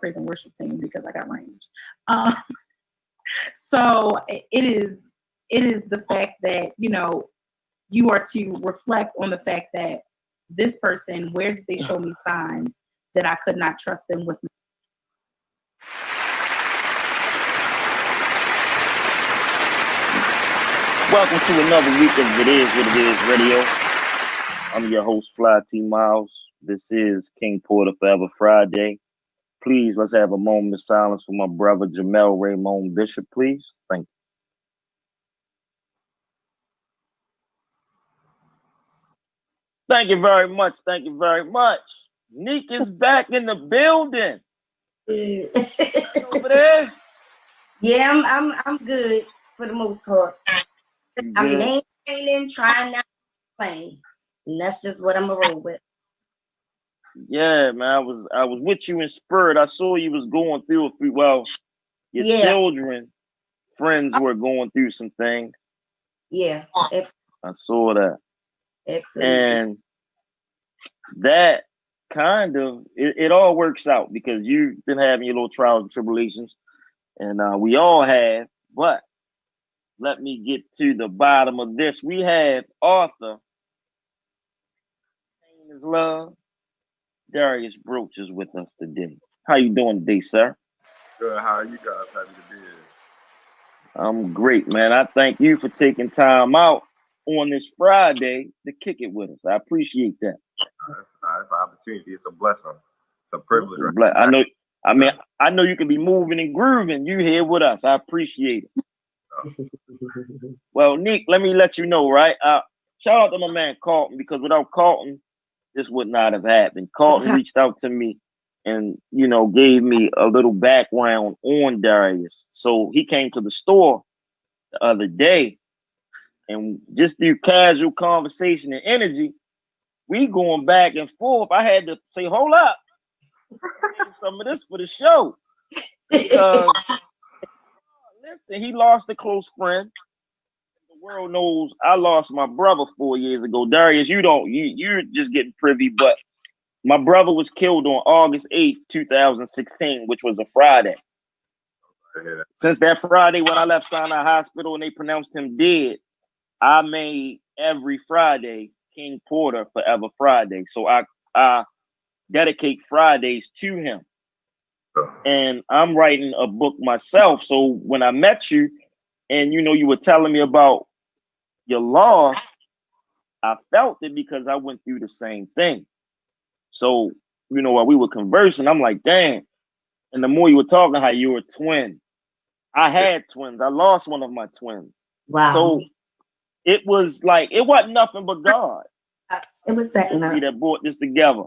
praise and worship team because I got range. So it is the fact that, you know, you are to reflect on the fact that this person, where did they show me signs that I could not trust them with me? Welcome to another week of It Is What It Is Radio. I'm your host, Fly T. Miles. This is King Porter Forever Friday. Please, let's have a moment of silence for my brother, Jamel Raymond Bishop, please. Thank you. Thank you very much. Thank you very much. Neek is back in the building. Over there? Yeah, I'm good for the most part. I'm maintaining, trying not to complain. And that's just what I'm gonna roll with. Yeah, man, I was with you in spirit. I saw you was going through your children, friends were going through some things. Yeah, I saw that. Excellent. And that kind of it all works out because you've been having your little trials and tribulations, and we all have. But let me get to the bottom of this. We have author, name is Love, Darius Broach is with us today. How you doing today, sir? Good. How are you guys? Happy to be here. I'm great, man. I thank you for taking time out on this Friday to kick it with us. I appreciate that. It's an opportunity. It's a blessing. It's a privilege. I know you can be moving and grooving. You here with us. I appreciate it. Well, Neek, let me let you know, right? Shout out to my man Carlton, because without Carlton, this would not have happened. Carlton reached out to me and, you know, gave me a little background on Darius. So he came to the store the other day, and just through casual conversation and energy, we going back and forth. I had to say, hold up, some of this for the show. Because, listen, he lost a close friend. The world knows I lost my brother 4 years ago. Darius, you're just getting privy, but my brother was killed on August 8th, 2016, which was a Friday. Since that Friday when I left Sinai Hospital and they pronounced him dead, I made every Friday King Porter Forever Friday. So I dedicate Fridays to him. And I'm writing a book myself. So when I met you and, you know, you were telling me about your loss, I felt it because I went through the same thing. So, you know, while we were conversing, I'm like, damn. And the more you were talking, how you were a twin. I had twins. I lost one of my twins. Wow. So it was like, it wasn't nothing but God. It was that brought this together.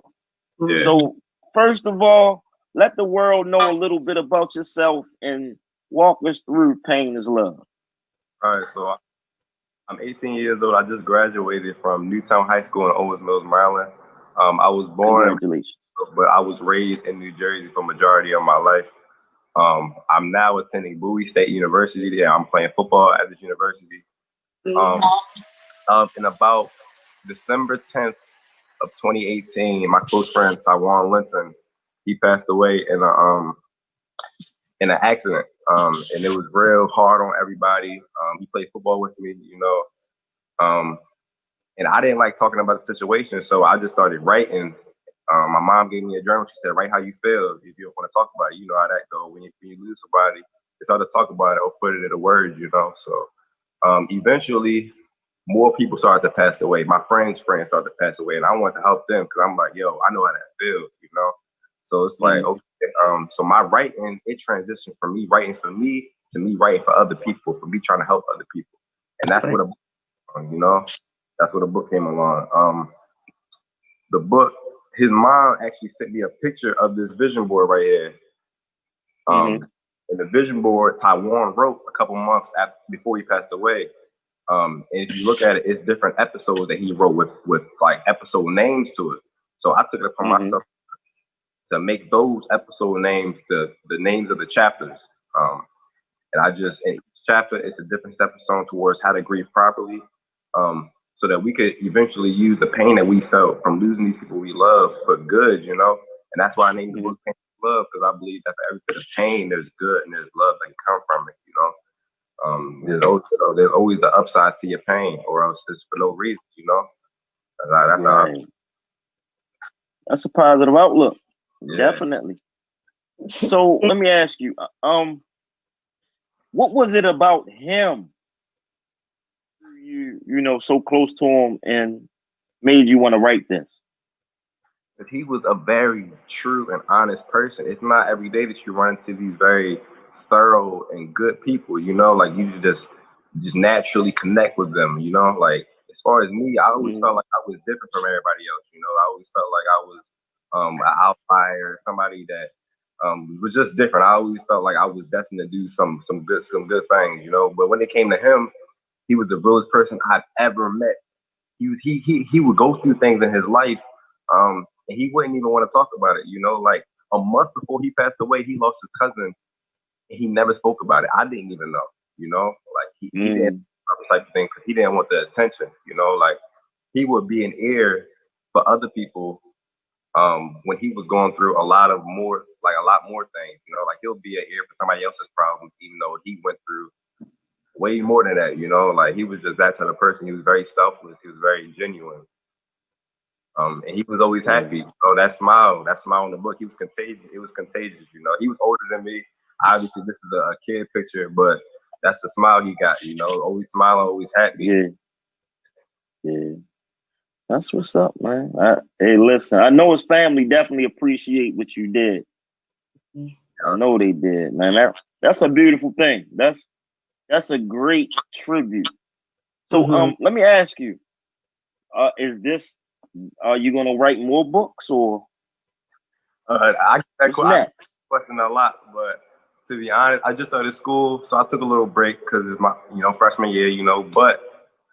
Yeah. So first of all, let the world know a little bit about yourself and walk us through Pain is Love. All right, so I'm 18 years old. I just graduated from Newtown High School in Owens Mills, Maryland. I was born, but I was raised in New Jersey for majority of my life. I'm now attending Bowie State University. There, I'm playing football at this university. In about December 10th of 2018, my close friend Tyrone Linton, he passed away in an accident. And it was real hard on everybody. He played football with me, you know. And I didn't like talking about the situation, so I just started writing. My mom gave me a journal. She said, write how you feel. If you don't want to talk about it, you know how that goes. When you lose somebody, it's hard to talk about it or put it into words, you know. So eventually, more people started to pass away. My friends started to pass away, and I wanted to help them because I'm like, yo, I know how that feels, you know. So it's like, okay. So my writing, it transitioned from me writing for me to me writing for other people, for me trying to help other people, and that's what a book, you know. That's what the book came along. The book, his mom actually sent me a picture of this vision board right here. And the vision board, Tyrone wrote a couple months before he passed away. And if you look at it, it's different episodes that he wrote with like episode names to it. So I took it upon myself to make those episode names the names of the chapters. And in each chapter, it's a different stepping stone towards how to grieve properly. So that we could eventually use the pain that we felt from losing these people we love for good, you know? And that's why I named the book Pain is love, because I believe that for every bit of pain, there's good and there's love that can come from it. There's always the upside to your pain, or else it's for no reason. That's Right. That's a positive outlook. Yeah. Definitely. So let me ask you, what was it about him you so close to him and made you want to write this? Because he was a very true and honest person. It's not every day that you run into these very thorough and good people, like you just naturally connect with them, like as far as me, I always felt like I was different from everybody else, I always felt like I was an outlier, somebody that was just different. I always felt like I was destined to do some good things, but when it came to him, he was the realest person I've ever met. He would go through things in his life, and he wouldn't even want to talk about it, like a month before he passed away, he lost his cousin. He never spoke about it. I didn't even know, like he didn't type of thing because he didn't want the attention, like he would be an ear for other people when he was going through a lot more things, like he'll be an ear for somebody else's problems, even though he went through way more than that, like he was just that type of person. He was very selfless. He was very genuine. And he was always happy. So that smile in the book, he was contagious. It was contagious, He was older than me. Obviously, this is a kid picture, but that's the smile he got, always smiling, always happy. Yeah. That's what's up, man. Hey, listen, I know his family definitely appreciate what you did. I know they did, man. That's a beautiful thing. That's a great tribute. So, let me ask you, are you gonna write more books, or I get that question a lot, but to be honest, I just started school, so I took a little break because it's my freshman year, but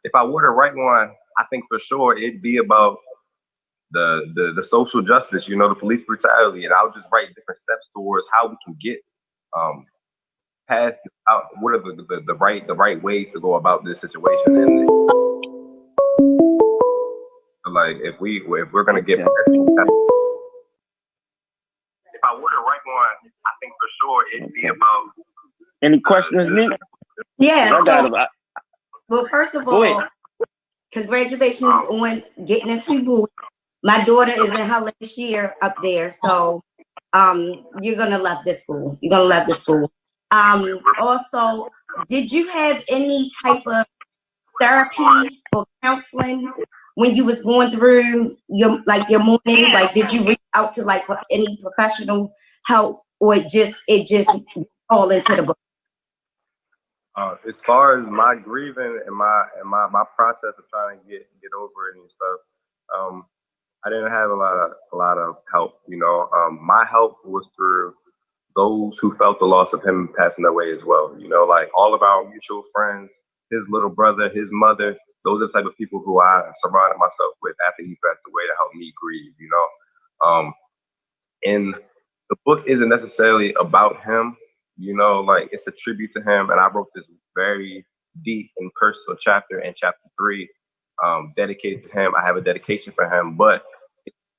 if I were to write one, I think for sure it'd be about the social justice, the police brutality, and I'll just write different steps towards how we can get past what are the right ways to go about this situation. And like if we're gonna get past it, if I were to write one, I think for sure it'd be about. Any questions, Neek? Yeah. Well, first of all, congratulations on getting into boot. My daughter is in her last year up there, so you're gonna love this school. You're gonna love the school. Also, did you have any type of therapy or counseling when you was going through your morning? Like, did you reach out to any professional help, or it just all into the book? As far as my grieving and my process of trying to get over it and stuff, I didn't have a lot of help. My help was through those who felt the loss of him passing away as well. Like all of our mutual friends, his little brother, his mother. Those are the type of people who I surrounded myself with after he passed away to help me grieve. And the book isn't necessarily about him. Like it's a tribute to him, and I wrote this very deep and personal chapter in chapter 3, dedicated to him. I have a dedication for him, but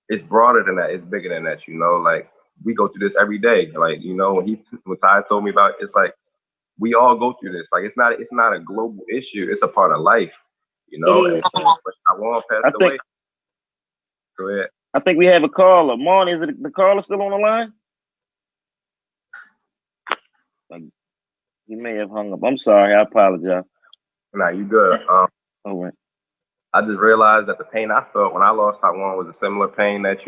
it's broader than that. It's bigger than that. Like we go through this every day. Like when Ty told me about it, it's like we all go through this. Like it's not a global issue. It's a part of life. And I won't pass away. Go ahead. I think we have a caller. Mon, is it the caller still on the line? He may have hung up. I'm sorry. I apologize. Nah, you good. All right. I just realized that the pain I felt when I lost Taiwan was a similar pain that,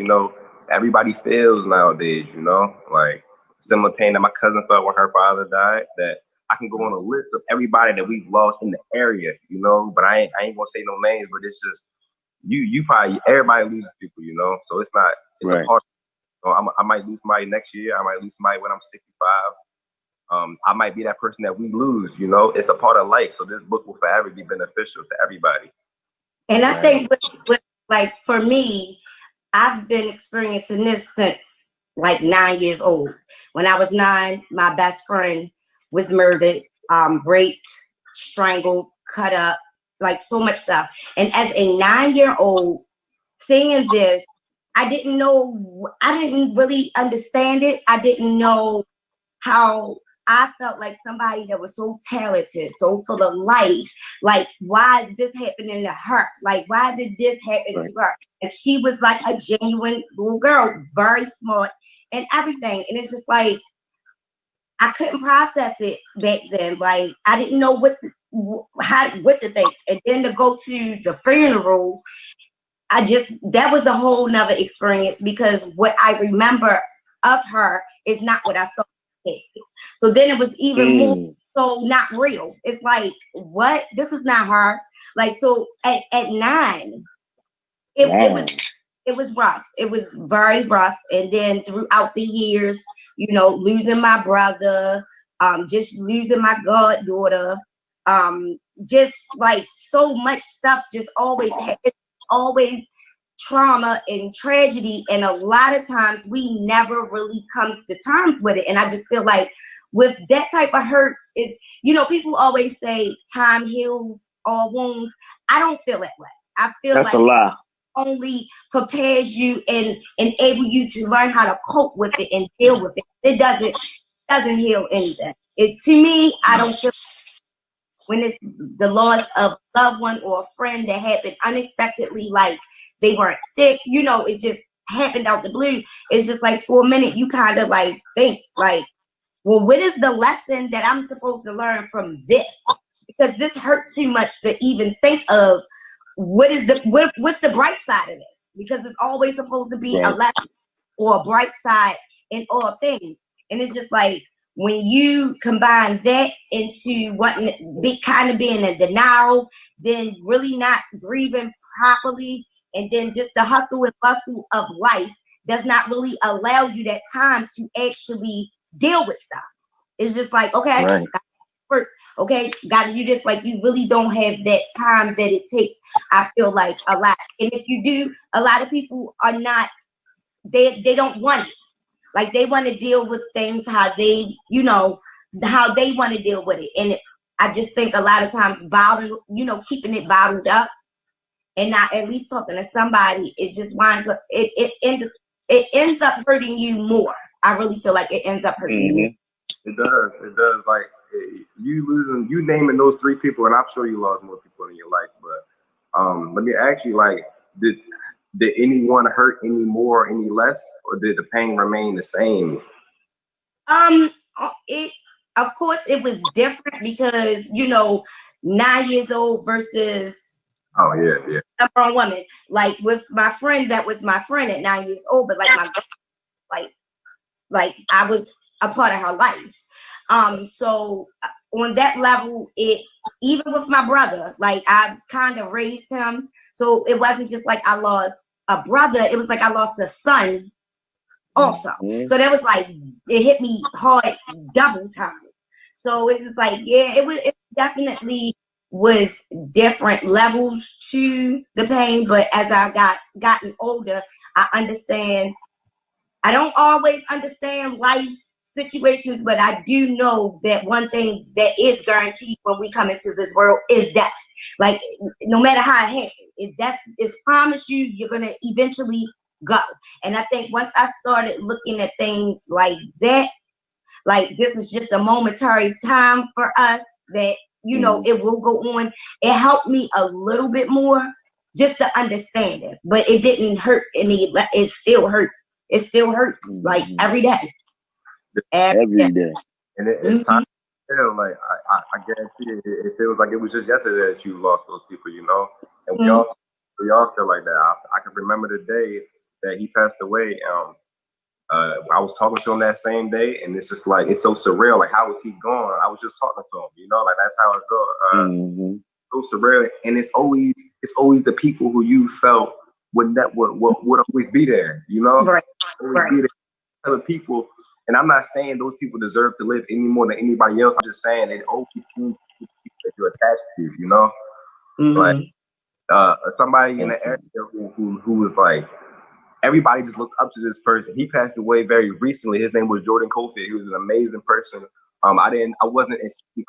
everybody feels nowadays, like similar pain that my cousin felt when her father died, that I can go on a list of everybody that we've lost in the area, but I ain't gonna say no names, but it's just, you probably, everybody loses people, so it's not, it's right. a part. I might lose somebody next year. I might lose somebody when I'm 65. I might be that person that we lose, it's a part of life. So this book will forever be beneficial to everybody. And I think like for me, I've been experiencing this since 9 years old. When I was 9, my best friend was murdered, raped, strangled, cut up, so much stuff. And as a 9-year-old seeing this, I didn't really understand it. I didn't know how I felt like somebody that was so talented, so full of life. Like, why is this happening to her? Like, why did this happen to her? And she was like a genuine little girl, very smart and everything. And it's just like, I couldn't process it back then. Like, I didn't know what to think. And then to go to the funeral, that was a whole nother experience, because what I remember of her is not what I saw. So then it was even more so not real. It's like, what? This is not her. Like, so at 9, it was rough. It was very rough. And then throughout the years, losing my brother, just losing my goddaughter, just like so much stuff just always trauma and tragedy, and a lot of times we never really comes to terms with it. And I just feel like with that type of hurt, is people always say time heals all wounds. I don't feel that way. I feel that's like a lie. Only prepares you and enable you to learn how to cope with it and deal with it. It doesn't heal anything. To me, I don't feel when it's the loss of a loved one or a friend that happened unexpectedly, like they weren't sick, it just happened out the blue. It's just like for a minute you kind of like think like, well, what is the lesson that I'm supposed to learn from this? Because this hurt too much to even think of what's the bright side of this? Because it's always supposed to be a lesson or a bright side in all things. And it's just like, when you combine that into kind of being in denial, then really not grieving properly, and then just the hustle and bustle of life does not really allow you that time to actually deal with stuff. It's just like, okay, gotta work, okay, gotta do this. Like, you really don't have that time that it takes, I feel like, a lot. And if you do, a lot of people are not, they don't want it. Like, they want to deal with things how they, how they want to deal with it. And I just think a lot of times keeping it bottled up and not at least talking to somebody, it just winds up, it ends up hurting you more. I really feel like it ends up hurting you. It does. Like, you naming those 3 people, and I'm sure you lost more people in your life, but let me ask you, like, did anyone hurt any more, any less, or did the pain remain the same? Of course it was different because 9 years old versus a grown woman. Like with my friend, that was my friend at 9 years old, but like I was a part of her life. So on that level, even with my brother, like I've kind of raised him. So it wasn't just like I lost a brother, it was like I lost a son also. So that was like, it hit me hard double time. So it was like, it definitely was different levels to the pain. But as I gotten older, I understand. I don't always understand life situations, but I do know that one thing that is guaranteed when we come into this world is death. Like, no matter how it happens, it's promised you, you're gonna eventually go. And I think once I started looking at things like that, like this is just a momentary time for us, that it will go on. It helped me a little bit more just to understand it, but it didn't hurt any. It still hurt. It still hurts like every day. Every day. And it's time to tell, like, I guarantee it feels like it was just yesterday that you lost those people, and we all feel like that. I can remember the day that he passed away. I was talking to him that same day, and it's just like, it's so surreal. Like, how was he gone? I was just talking to him, like that's how it goes. So surreal, and it's always the people who you felt would always be there, Right. Be there. Other people, and I'm not saying those people deserve to live any more than anybody else. I'm just saying it always seems people that you're attached to, Like somebody in the area who was like, everybody just looked up to this person. He passed away very recently. His name was Jordan Copeland. He was an amazing person. I wasn't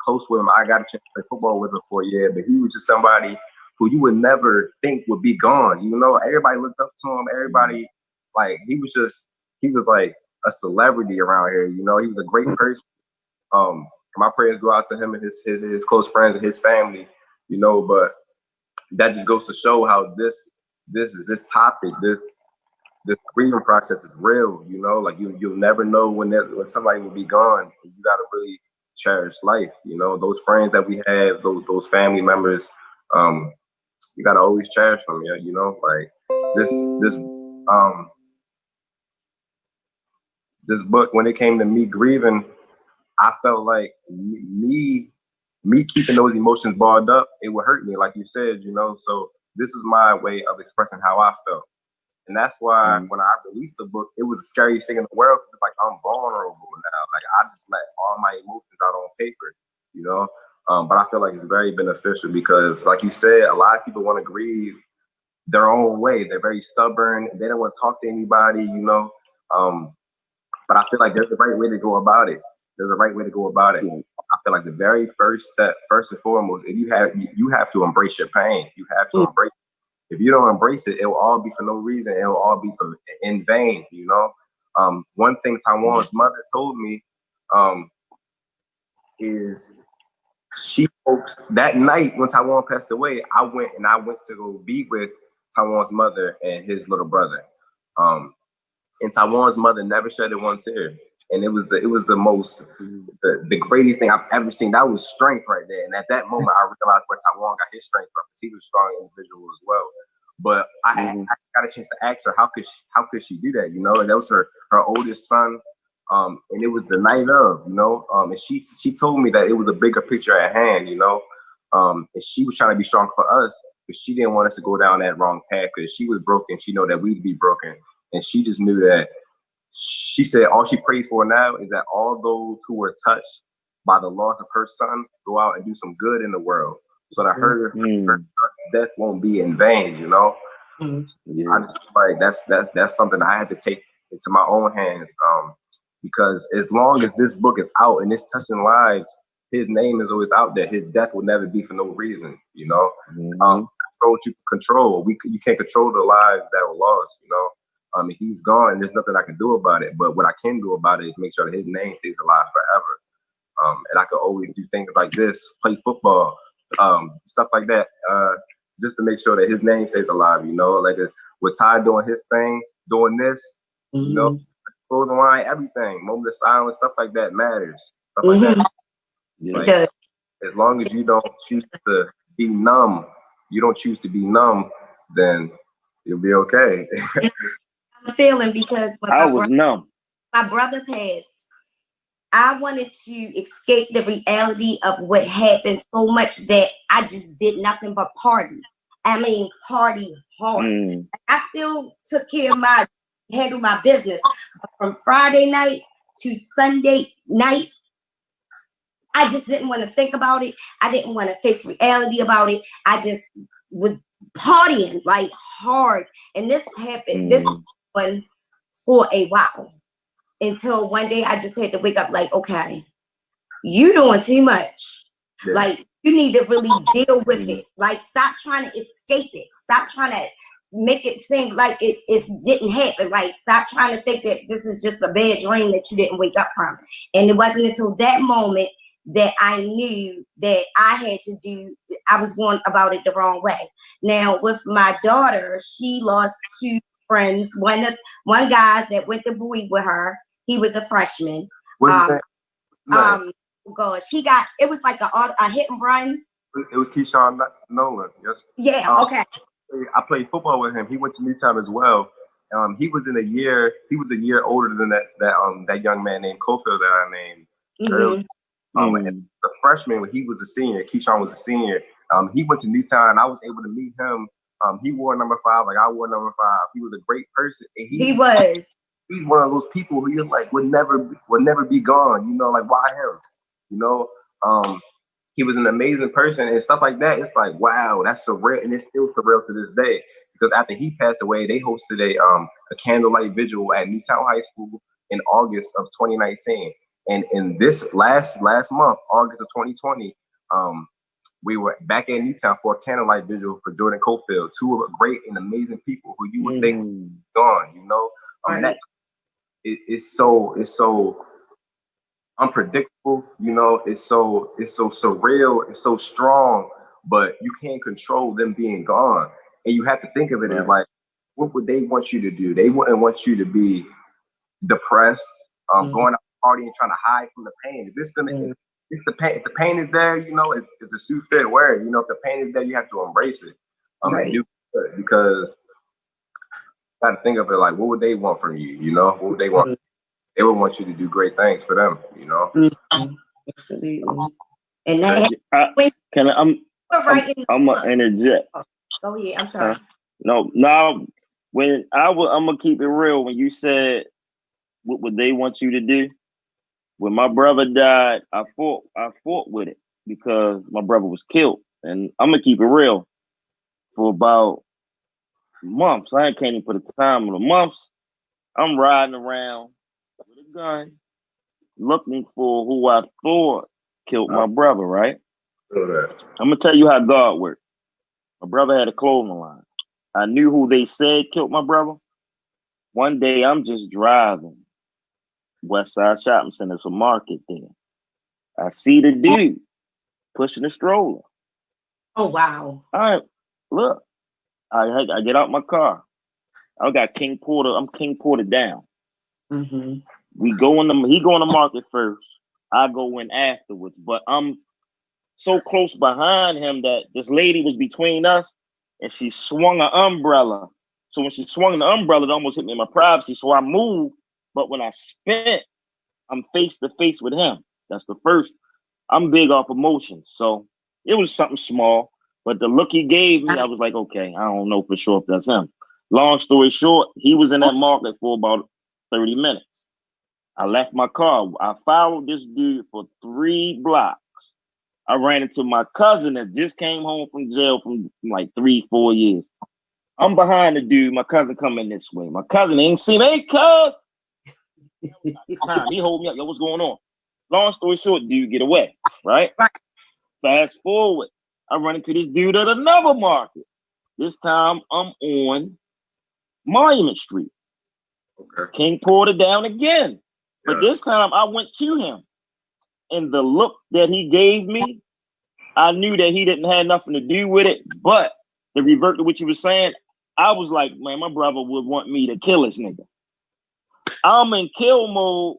close with him. I got a chance to play football with him for a year, but he was just somebody who you would never think would be gone. Everybody looked up to him. Everybody like he was like a celebrity around here. You know, he was a great person. My prayers go out to him and his close friends and his family. You know, but that just goes to show how this topic, this grieving process is real. You know, like you'll never know when somebody will be gone. You gotta really cherish life. You know, those friends that we have, those family members. You gotta always cherish them. Yeah, you know, like this book, when it came to me grieving, I felt like me keeping those emotions balled up, it would hurt me, like you said, you know. So this was my way of expressing how I felt. And that's why when I released the book, it was the scariest thing in the world. It's like I'm vulnerable now. Like I just let all my emotions out on paper, you know. But I feel like it's very beneficial because, like you said, a lot of people want to grieve their own way. They're very stubborn. They don't want to talk to anybody, you know. But I feel like there's a right way to go about it. There's a right way to go about it. I feel like the very first step, first and foremost, if you have to embrace your pain. You have to embrace it. If you don't embrace it, it will all be for no reason. It will all be in vain, you know. One thing Taiwan's mother told me is she hopes that night when Taiwan passed away, I went to go be with Taiwan's mother and his little brother. And Taiwan's mother never shed one tear. And it was the greatest thing I've ever seen. That was strength right there. And at that moment, I realized where Taiwan got his strength from, because he was a strong individual as well. But I got a chance to ask her, how could she do that? You know, and that was her oldest son. And it was the night of, you know, and she told me that it was a bigger picture at hand, you know. And she was trying to be strong for us, but she didn't want us to go down that wrong path, because she was broken. She know that we'd be broken. And she just knew that, she said all she prays for now is that all those who were touched by the loss of her son go out and do some good in the world, so that her death won't be in vain, you know. I just feel like that's something I had to take into my own hands, because as long as this book is out and it's touching lives, his name is always out there. His death will never be for no reason, you know. Control what you can control. You can't control the lives that were lost, you know. If he's gone, there's nothing I can do about it. But what I can do about it is make sure that his name stays alive forever. And I could always do things like this, play football, stuff like that, just to make sure that his name stays alive. You know, like with Ty doing his thing, doing this, you know, clothing line, everything, moment of silence, stuff like that matters. Stuff like that. Like, as long as you don't choose to be numb, then you'll be okay. I'm feeling, because when I was numb. My brother passed, I wanted to escape the reality of what happened so much that I just did nothing but party. I mean, party hard. I still took care of handle my business. But from Friday night to Sunday night, I just didn't want to think about it. I didn't want to face reality about it. I just was partying like hard. And this happened, this one for a while, until one day I just had to wake up like, okay, you doing too much. Like, you need to really deal with it. Like, stop trying to escape it. Stop trying to make it seem like it didn't happen. Like, stop trying to think that this is just a bad dream that you didn't wake up from. And it wasn't until that moment that I knew that I was going about it the wrong way. Now, with my daughter, she lost two friends. One guy that went to Bowie with her, he was a freshman. Oh gosh, it was like a hit and run. It was Keyshawn Nolan. Yes. Yeah. Okay. I played football with him. He went to Newtown as well. He was a year older than that young man named Copeland that I named earlier. And the freshman, when he was a senior, Keyshawn was a senior. He went to Newtown, and I was able to meet him. He wore number 5, like I wore number 5. He was a great person. And he was. He's one of those people who you're like would never be gone. You know, like, why him? You know, he was an amazing person and stuff like that. It's like, wow, that's surreal, and it's still surreal to this day. Because after he passed away, they hosted a candlelight vigil at Newtown High School in August of 2019. And in this last month, August of 2020, we were back in Newtown for a candlelight vigil for Jordan Copeland, two of great and amazing people who you would think gone, you know. Right. It's so unpredictable, you know, it's so surreal, it's so strong, but you can't control them being gone. And you have to think of it as like, what would they want you to do? They wouldn't want you to be depressed, going out partying, trying to hide from the pain. If it's gonna, it's the pain. If the pain is there, you know, if the suit fit, wear it. You know, if the pain is there, you have to embrace it. And do it, because you got to think of it like, what would they want from you? You know, what would they want? They would want you to do great things for them. You know, absolutely. And that I'm gonna interject. Go ahead. I'm sorry. No, when I'm gonna keep it real. When you said what would they want you to do? When my brother died, I fought with it because my brother was killed. And I'm gonna keep it real. For about months, I can't even put a time on the months. I'm riding around with a gun, looking for who I thought killed my brother, right? I'm gonna tell you how God worked. My brother had a clothing line. I knew who they said killed my brother. One day I'm just driving West Side Shopping Center, it's a market there. I see the dude pushing the stroller. Oh wow! All right, look, I get out my car. I got King Porter. I'm King Porter down. We go in the. He go in the market first. I go in afterwards. But I'm so close behind him that this lady was between us, and she swung an umbrella. So when she swung the umbrella, it almost hit me in my privacy. So I moved, but when I spent, I'm face to face with him. That's the first. I'm big off emotions, so it was something small. But the look he gave me, I was like, okay, I don't know for sure if that's him. Long story short, he was in that market for about 30 minutes. I left my car. I followed this dude for 3 blocks. I ran into my cousin that just came home from jail from like 3-4 years. I'm behind the dude. My cousin coming this way. My cousin ain't seen me. Hey, cuz. He hold me up. Yo, what's going on? Long story short, dude get away, right? Fast forward. I run into this dude at another market. This time I'm on Monument Street. King Porter down again. But this time I went to him. And the look that he gave me, I knew that he didn't have nothing to do with it. But to revert to what you were saying, I was like, man, my brother would want me to kill this nigga. I'm in kill mode.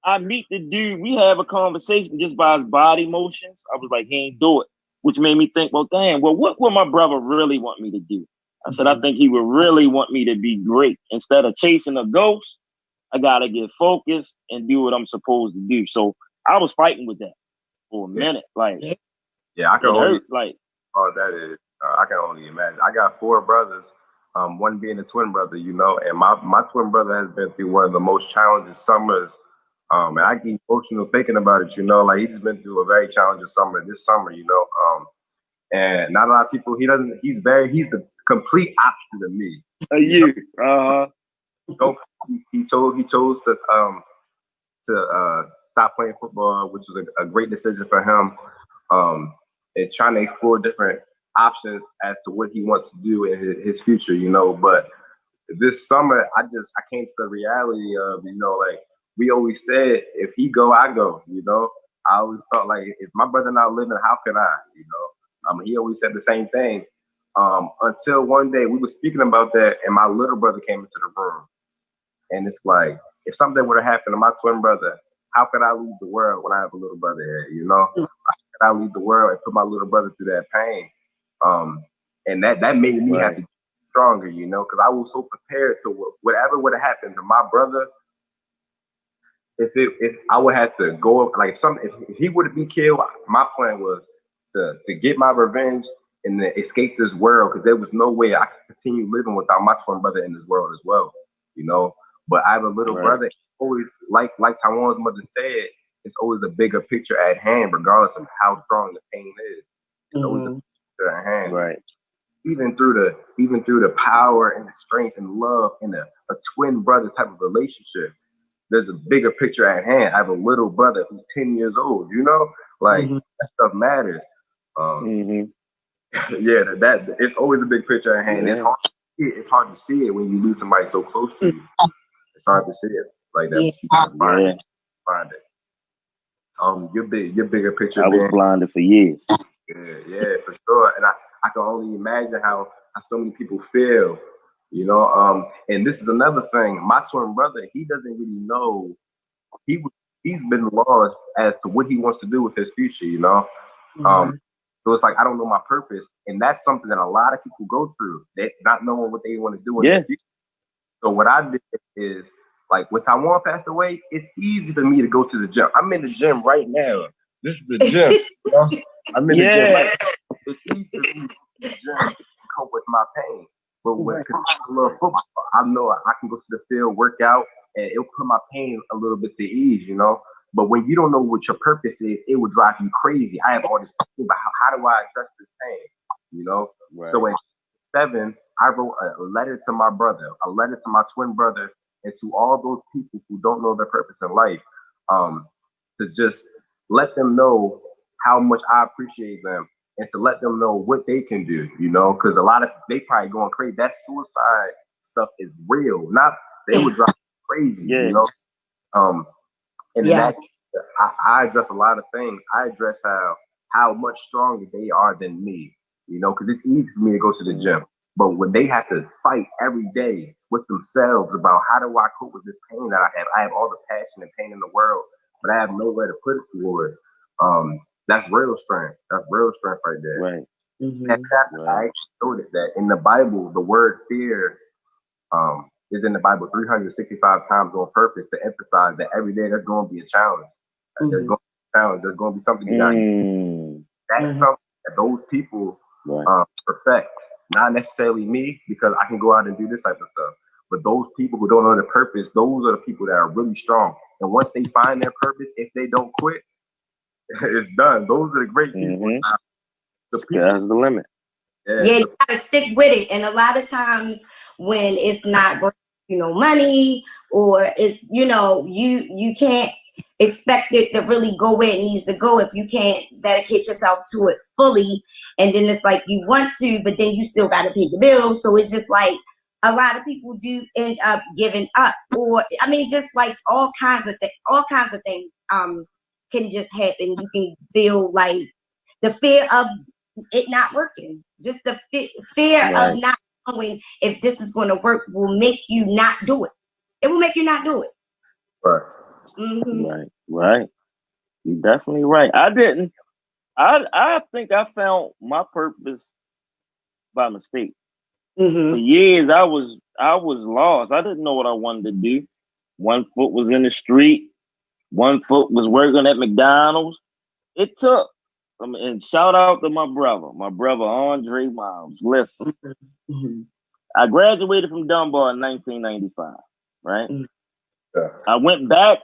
I meet the dude. We have a conversation just by his body motions. I was like, he ain't do it. Which made me think, well, damn, well, what would my brother really want me to do? I said, I think he would really want me to be great. Instead of chasing a ghost, I got to get focused and do what I'm supposed to do. So I was fighting with that for a minute. Like, I can only, like, that is, I can only imagine. I got 4 brothers, one being a twin brother, you know, and my twin brother has been through one of the most challenging summers. And I get emotional thinking about it, you know, like he's been through a very challenging summer this summer, you know. And not a lot of people, he's the complete opposite of me. You. So he chose to stop playing football, which was a great decision for him. And trying to explore different options as to what he wants to do in his future, you know. But this summer, I came to the reality of, you know, like we always said, if he go, I go, you know. I always thought like, if my brother not living, how can I, you know? He always said the same thing. Until one day we were speaking about that, and my little brother came into the room, and it's like, if something would have happened to my twin brother, how could I leave the world when I have a little brother here, you know? How could I leave the world and put my little brother through that pain? And that made me have to get stronger, you know, because I was so prepared to whatever would have happened to my brother. If I would have to go, like if he would have been killed, my plan was to get my revenge and to escape this world, because there was no way I could continue living without my twin brother in this world as well, you know. But I have a little brother. Always, like Taiwan's mother said, it's always a bigger picture at hand, regardless of how strong the pain is. It's always a picture at hand. Right. Even through the power and the strength and love in a twin brother type of relationship, there's a bigger picture at hand. I have a little brother who's 10 years old, you know? Like, that stuff matters. Yeah, that it's always a big picture at hand. It's hard it's hard to see it when you lose somebody so close to you. It's hard to see it like that. Yeah. You gotta find it. Your bigger picture. I was blinded for years. Yeah, for sure. And I can only imagine how so many people feel, and this is another thing. My twin brother, he doesn't really know. He's been lost as to what he wants to do with his future, So it's like I don't know my purpose. And that's something that a lot of people go through. They not knowing what they want to do in their future. So what I did is, like, when Taiwan passed away, it's easy for me to go to the gym. I'm in the gym right now. This is the gym. I'm in the gym right now. It's easy for me to go to the gym and cope with my pain. But when I love football, I know I can go to the field, work out, and it'll put my pain a little bit to ease, But when you don't know what your purpose is, it will drive you crazy. I have all this pain, but how do I address this pain? Right. So at 7, I wrote a letter to my brother, a letter to my twin brother, and to all those people who don't know their purpose in life, to just let them know how much I appreciate them, and to let them know what they can do, because a lot of they probably going crazy. That suicide stuff is real. Not they would drive crazy, And that I address a lot of things. I address how much stronger they are than me, because it's easy for me to go to the gym. But when they have to fight every day with themselves about how do I cope with this pain that I have all the passion and pain in the world, but I have nowhere to put it toward. That's real strength. That's real strength right there. Right. Mm-hmm. And I actually noticed that in the Bible, the word fear is in the Bible 365 times on purpose to emphasize that every day there's going to be a challenge. There's going to be a challenge. There's going to be something you got to do. That's something that those people perfect. Not necessarily me, because I can go out and do this type of stuff. But those people who don't know their purpose, those are the people that are really strong. And once they find their purpose, if they don't quit, it's done. Those are the great people. The sky's the limit. Yeah, you gotta stick with it. And a lot of times when it's not, money, or it's, you can't expect it to really go where it needs to go if you can't dedicate yourself to it fully. And then it's like you want to, but then you still got to pay the bills. So it's just like a lot of people do end up giving up, or just like all kinds of things can just happen. You can feel like the fear of it not working, just the fear of not knowing if this is going to work will make you not do it. It will make you not do it. Right. Mm-hmm. Right. You're definitely right. I think I found my purpose by mistake. Mm-hmm. For years, I was lost. I didn't know what I wanted to do. One foot was in the street. One foot was working at McDonald's. It took. And shout out to my brother Andre Miles. Listen, I graduated from Dunbar in 1995. Right. Yeah. I went back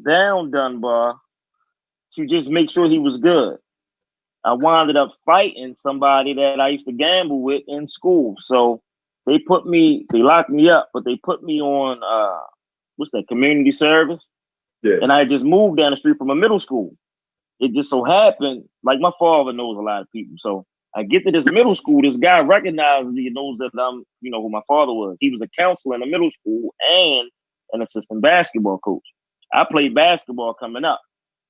down Dunbar to just make sure he was good. I wound up fighting somebody that I used to gamble with in school. So they locked me up, but they put me on community service. Yeah. And I just moved down the street from a middle school. It just so happened, like my father knows a lot of people. So I get to this middle school, this guy recognizes me and knows that I'm, who my father was. He was a counselor in the middle school and an assistant basketball coach. I played basketball coming up.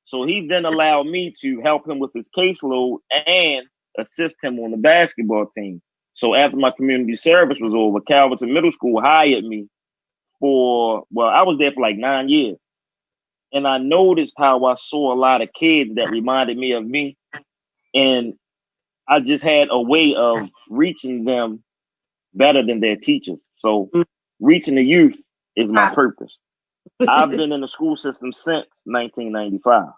So he then allowed me to help him with his caseload and assist him on the basketball team. So after my community service was over, Calverton Middle School hired me I was there for like 9 years. And I noticed how I saw a lot of kids that reminded me of me. And I just had a way of reaching them better than their teachers. So reaching the youth is my purpose. I've been in the school system since 1995.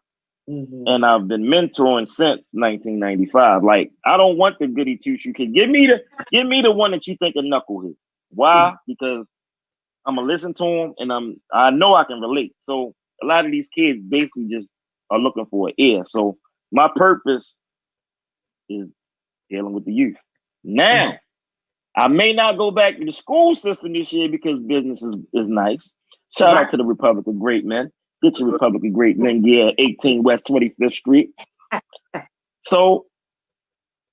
And I've been mentoring since 1995. Like, I don't want the goody two-shoe kid. Give me the one that you think a knucklehead. Why? Because I'm gonna listen to him, and I know I can relate. So a lot of these kids basically just are looking for an ear. So my purpose is dealing with the youth. Now, I may not go back to the school system this year because business is nice. Shout out to the Republic of Great Men. Get your Republic of Great Men, 18 West 25th Street. So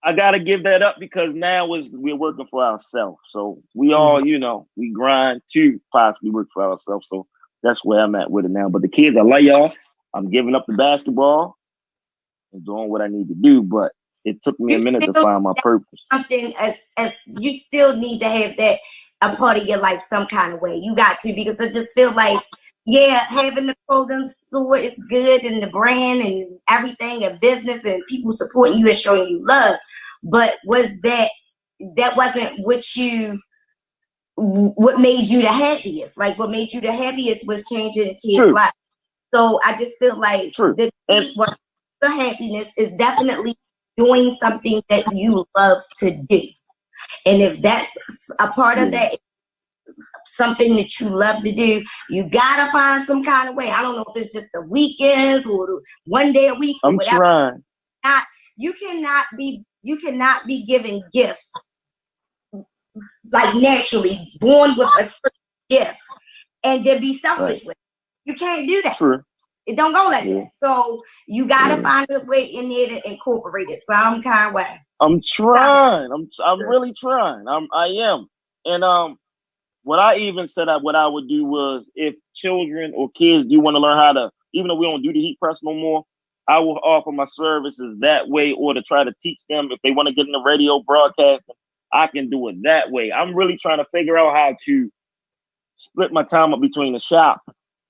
I gotta give that up because now we're working for ourselves. So we all, you know, we grind to possibly work for ourselves. So that's where I'm at with it now. But the kids, I love y'all. I'm giving up the basketball and doing what I need to do. But it took me a minute to find my purpose. Something as you still need to have that a part of your life some kind of way. You got to, because I just feel like, yeah, having the clothing store is good and the brand and everything and business and people supporting you and showing you love. But was that wasn't what made you the happiest? Like what made you the happiest was changing kids' lives. So I just feel like the happiness is definitely doing something that you love to do. And if that's a part of that, something that you love to do, you gotta find some kind of way. I don't know if it's just the weekends or one day a week or whatever. Trying. You cannot be giving gifts like naturally born with a certain gift and then be selfish with it. You can't do that. True. It don't go like that. So you gotta find a way in there to incorporate it some kind of way. I'm trying. I'm really trying. I am. And what I even said what I would do was if children or kids do want to learn how to, even though we don't do the heat press no more, I will offer my services that way, or to try to teach them if they want to get in the radio broadcasting, I can do it that way. I'm really trying to figure out how to split my time up between the shop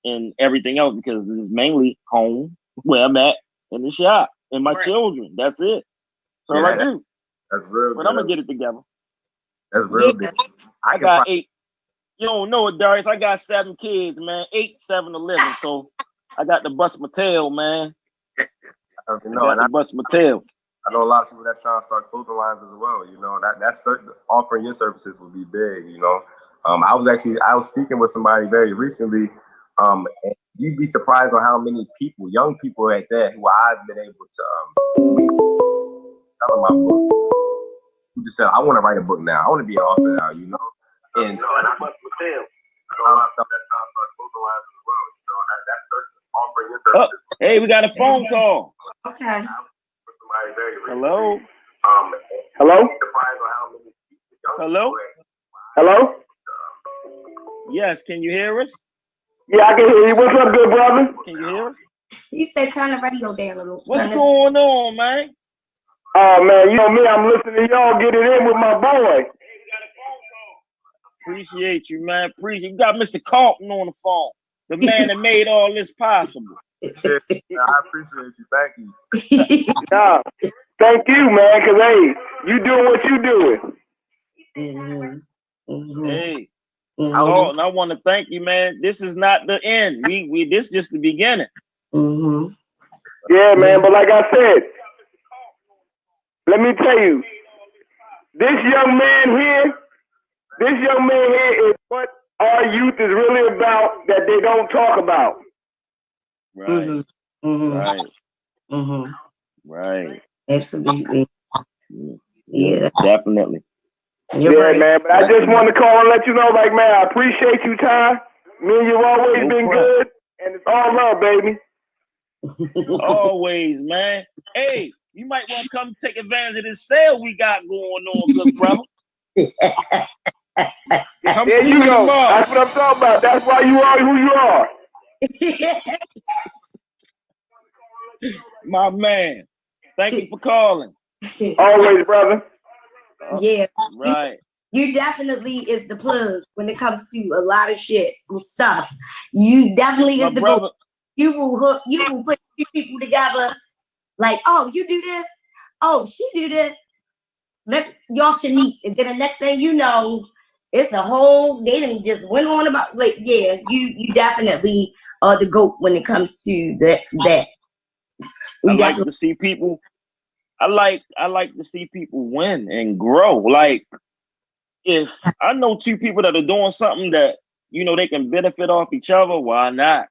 and everything else, because it's mainly home where I'm at and the shop and my children. That's it. So I do. That's real. But I'm gonna get it together. That's real. I got 8. You don't know it, Darius. I got 7 kids, man. 8, 7, 11. So I got to bust my tail, man. I bust my tail. I know a lot of people that trying to start clothing lines as well. You know, that's offering your services would be big. You know, I was speaking with somebody very recently. And you'd be surprised on how many people, young people at that, who I've been able to meet, selling my book, who just said, "I want to write a book now. I want to be an author now." You know, and I bust my tail. Hey, we got a phone call. Okay. Hello? Hello? Hello? Hello? Yes, can you hear us? Yeah, I can hear you. What's up, good brother? Can you hear us? He said turn the radio down a little. What's going on, man? Oh, man, you know me. I'm listening to y'all get it in with my boy. Appreciate you, man. Appreciate you. Got Mr. Carlton on the phone. The man that made all this possible. Yeah, I appreciate you. Thank you. Yeah. Thank you, man, because, hey, you doing what you doing. Hey, Carlton, I want to thank you, man. This is not the end. This is just the beginning. Yeah, man, but like I said, let me tell you, this young man here is what our youth is really about that they don't talk about. Right. Right. Absolutely. Yeah. Definitely. You're right. Man, but I just want to call and let you know, like, man, I appreciate you, Ty. Me and you've always been good, and it's all love, baby. Always, man. Hey, you might want to come take advantage of this sale we got going on, good brother. There you go. That's what I'm talking about. That's why you are who you are. My man. Thank you for calling. Always, brother. Yeah. Right. You definitely is the plug when it comes to a lot of shit and stuff. You definitely is the brother. You will put 2 people together like, oh, you do this, oh, she do this. Y'all should meet. And then the next thing you know, it's the whole, they didn't just went on about, like, yeah, you definitely are the GOAT when it comes to that. I like to see people to see people win and grow. Like, if I know 2 people that are doing something that, you know, they can benefit off each other, why not?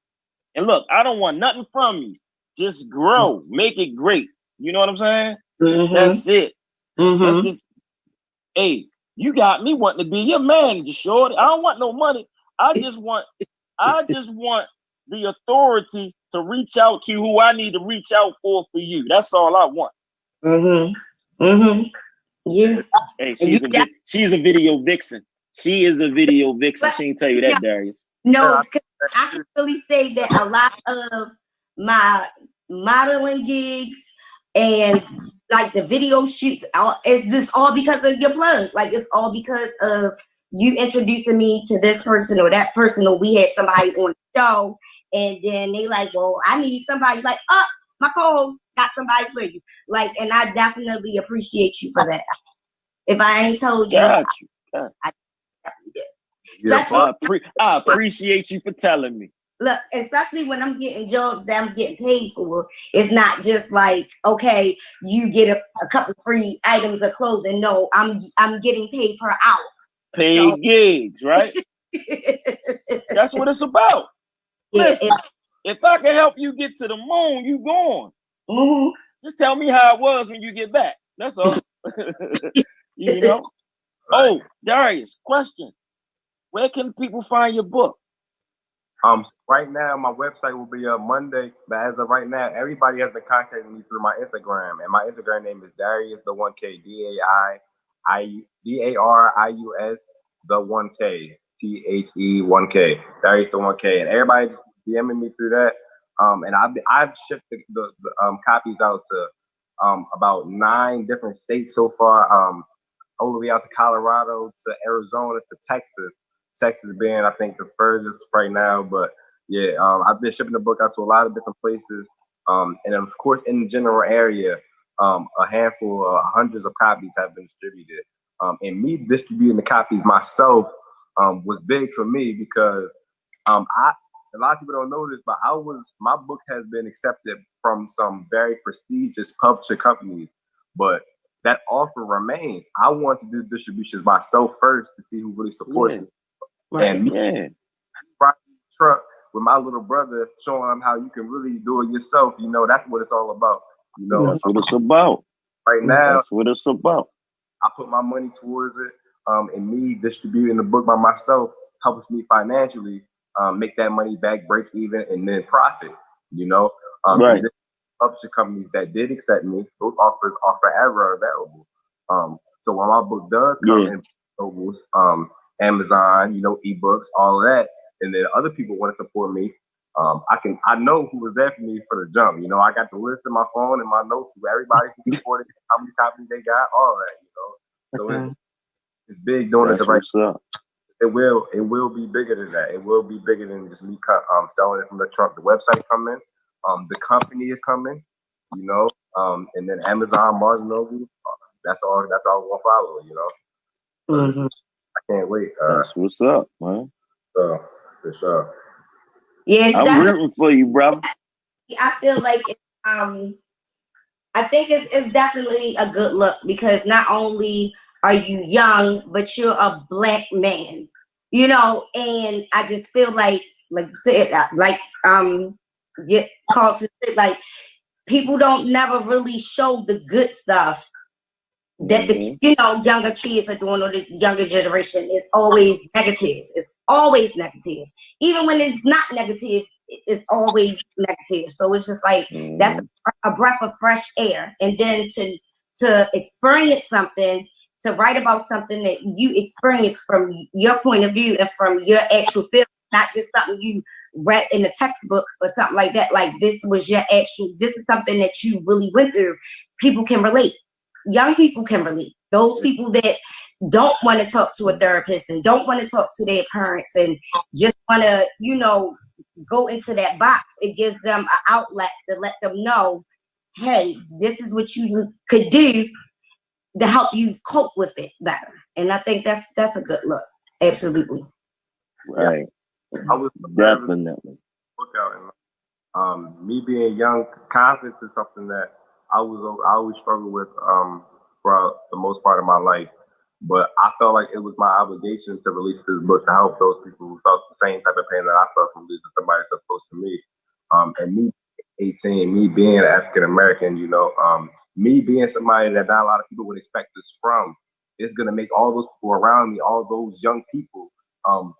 And look, I don't want nothing from you. Just grow, make it great. You know what I'm saying? That's it. That's just, hey, you got me wanting to be your manager, shorty. I don't want no money. I just want the authority to reach out to who I need to reach out for you. That's all I want. Yeah. Hey, she's a video vixen. She is a video vixen. She can tell you that, Darius. No, because I can really say that a lot of my modeling gigs and like the video shoots, it's this all because of your plug. Like it's all because of you introducing me to this person or that person, or we had somebody on the show, and then they like, well, I need somebody. Like, oh, my co-host got somebody for you. Like, and I definitely appreciate you for that. If I ain't told you, I definitely did. Yeah, I appreciate you for telling me. Look, especially when I'm getting jobs that I'm getting paid for, it's not just like, okay, you get a couple free items of clothing. No, I'm getting paid per hour. Paid gigs, right? That's what it's about. Yeah, Listen, if I can help you get to the moon, you going. Mm-hmm. Just tell me how it was when you get back. That's all. You know? Oh, Darius, question. Where can people find your book? Right now, my website will be Monday, but as of right now, everybody has been contacting me through my Instagram, and my Instagram name is Darius the 1K, Darius the 1K, THE 1K, Darius the 1K, and everybody just DMing me through that. And I've shipped the copies out to about 9 different states so far, all the way out to Colorado, to Arizona, to Texas. Texas being, I think, the furthest right now, but yeah, I've been shipping the book out to a lot of different places, and of course, in the general area, a handful, hundreds of copies have been distributed. And me distributing the copies myself was big for me because a lot of people don't know this, but my book has been accepted from some very prestigious publisher companies, but that offer remains. I want to do distributions myself first to see who really supports me. Right. And riding the truck with my little brother, showing him how you can really do it yourself. You know, that's what it's all about. You know, that's what it's about. Right now, that's what it's about. I put my money towards it, and me distributing the book by myself helps me financially make that money back, break even, and then profit. You know, right. Publisher companies that did accept me, those offers are forever available. So when my book does come in novels, Amazon, you know, ebooks, all of that, and then other people want to support me, I know who was there for me for the jump. You know, I got the list in my phone and my notes of everybody who supported, how many copies they got, all that, you know. So it's big doing it the right way. It will be bigger than that. It will be bigger than just me selling it from the trunk. The website coming, the company is coming, you know, and then Amazon, Barnes and Noble. That's all we'll follow, you know. Mm-hmm. I can't wait. That's what's up, man. So for sure. Yeah, I'm rooting for you, brother. I feel like I think it's definitely a good look because not only are you young, but you're a Black man, you know, and I just feel like you said, get called to sit, like people don't never really show the good stuff that the younger kids are doing, or the younger generation. Is always negative. It's always negative. Even when it's not negative, it's always negative. So it's just like that's a breath of fresh air. And then to experience something, to write about something that you experience from your point of view and from your actual feelings, not just something you read in a textbook or something like that. Like this is something that you really went through. People can relate. Young people can relate. Those people that don't want to talk to a therapist and don't want to talk to their parents and just want to, you know, go into that box. It gives them an outlet to let them know, hey, this is what you could do to help you cope with it better. And I think that's a good look. Absolutely. Right. I was definitely. Me being young, confidence is something that I always struggled with for the most part of my life. But I felt like it was my obligation to release this book to help those people who felt the same type of pain that I felt from losing somebody so close to me. And me, 18, me being African American, you know, me being somebody that not a lot of people would expect this from, it's gonna make all those people around me, all those young people,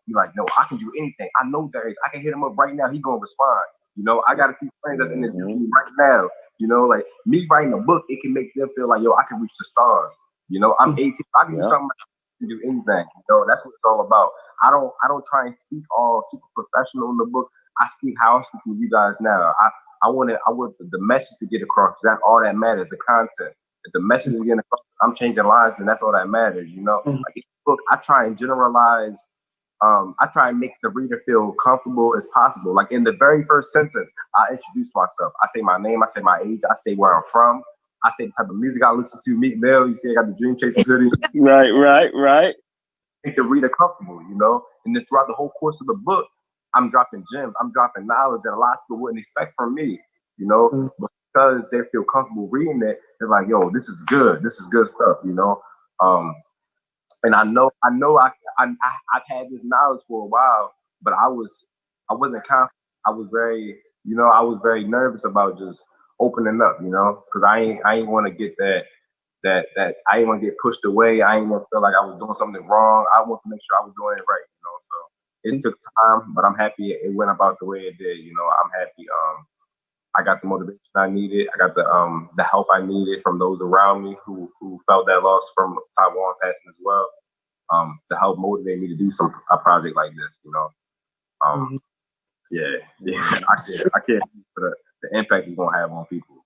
be like, no, I can do anything. I know Darius. I can hit him up right now. He gonna respond. You know, I got a few friends that's in this right now. You know, like me writing a book, it can make them feel like, yo, I can reach the stars. You know, I'm 18. I can do something. I can do anything. You know, that's what it's all about. I don't try and speak all super professional in the book. I speak how I'm speaking to you guys now. I want the message to get across. That's all that matters. The content. If the message is getting across, I'm changing lives, and that's all that matters. You know, like in the book, I try and generalize. I try and make the reader feel comfortable as possible. Like in the very first sentence, I introduce myself. I say my name. I say my age. I say where I'm from. I say the type of music I listen to. Meek Mill. You see, I got the Dream Chasers hoodie. Right. Make the reader comfortable, you know. And then throughout the whole course of the book, I'm dropping gems. I'm dropping knowledge that a lot of people wouldn't expect from me, you know. But because they feel comfortable reading it, they're like, "Yo, this is good. This is good stuff," you know. And I've had this knowledge for a while, but I wasn't confident. I was very nervous about just opening up, you know, because I ain't want to get that I ain't want to get pushed away. I ain't want to feel like I was doing something wrong. I want to make sure I was doing it right, you know. So it took time, but I'm happy it went about the way it did. You know, I'm happy. I got the motivation I needed. I got the help I needed from those around me who felt that loss from Taiwan passing as well. To help motivate me to do a project like this, you know. I can't for the impact it's gonna have on people.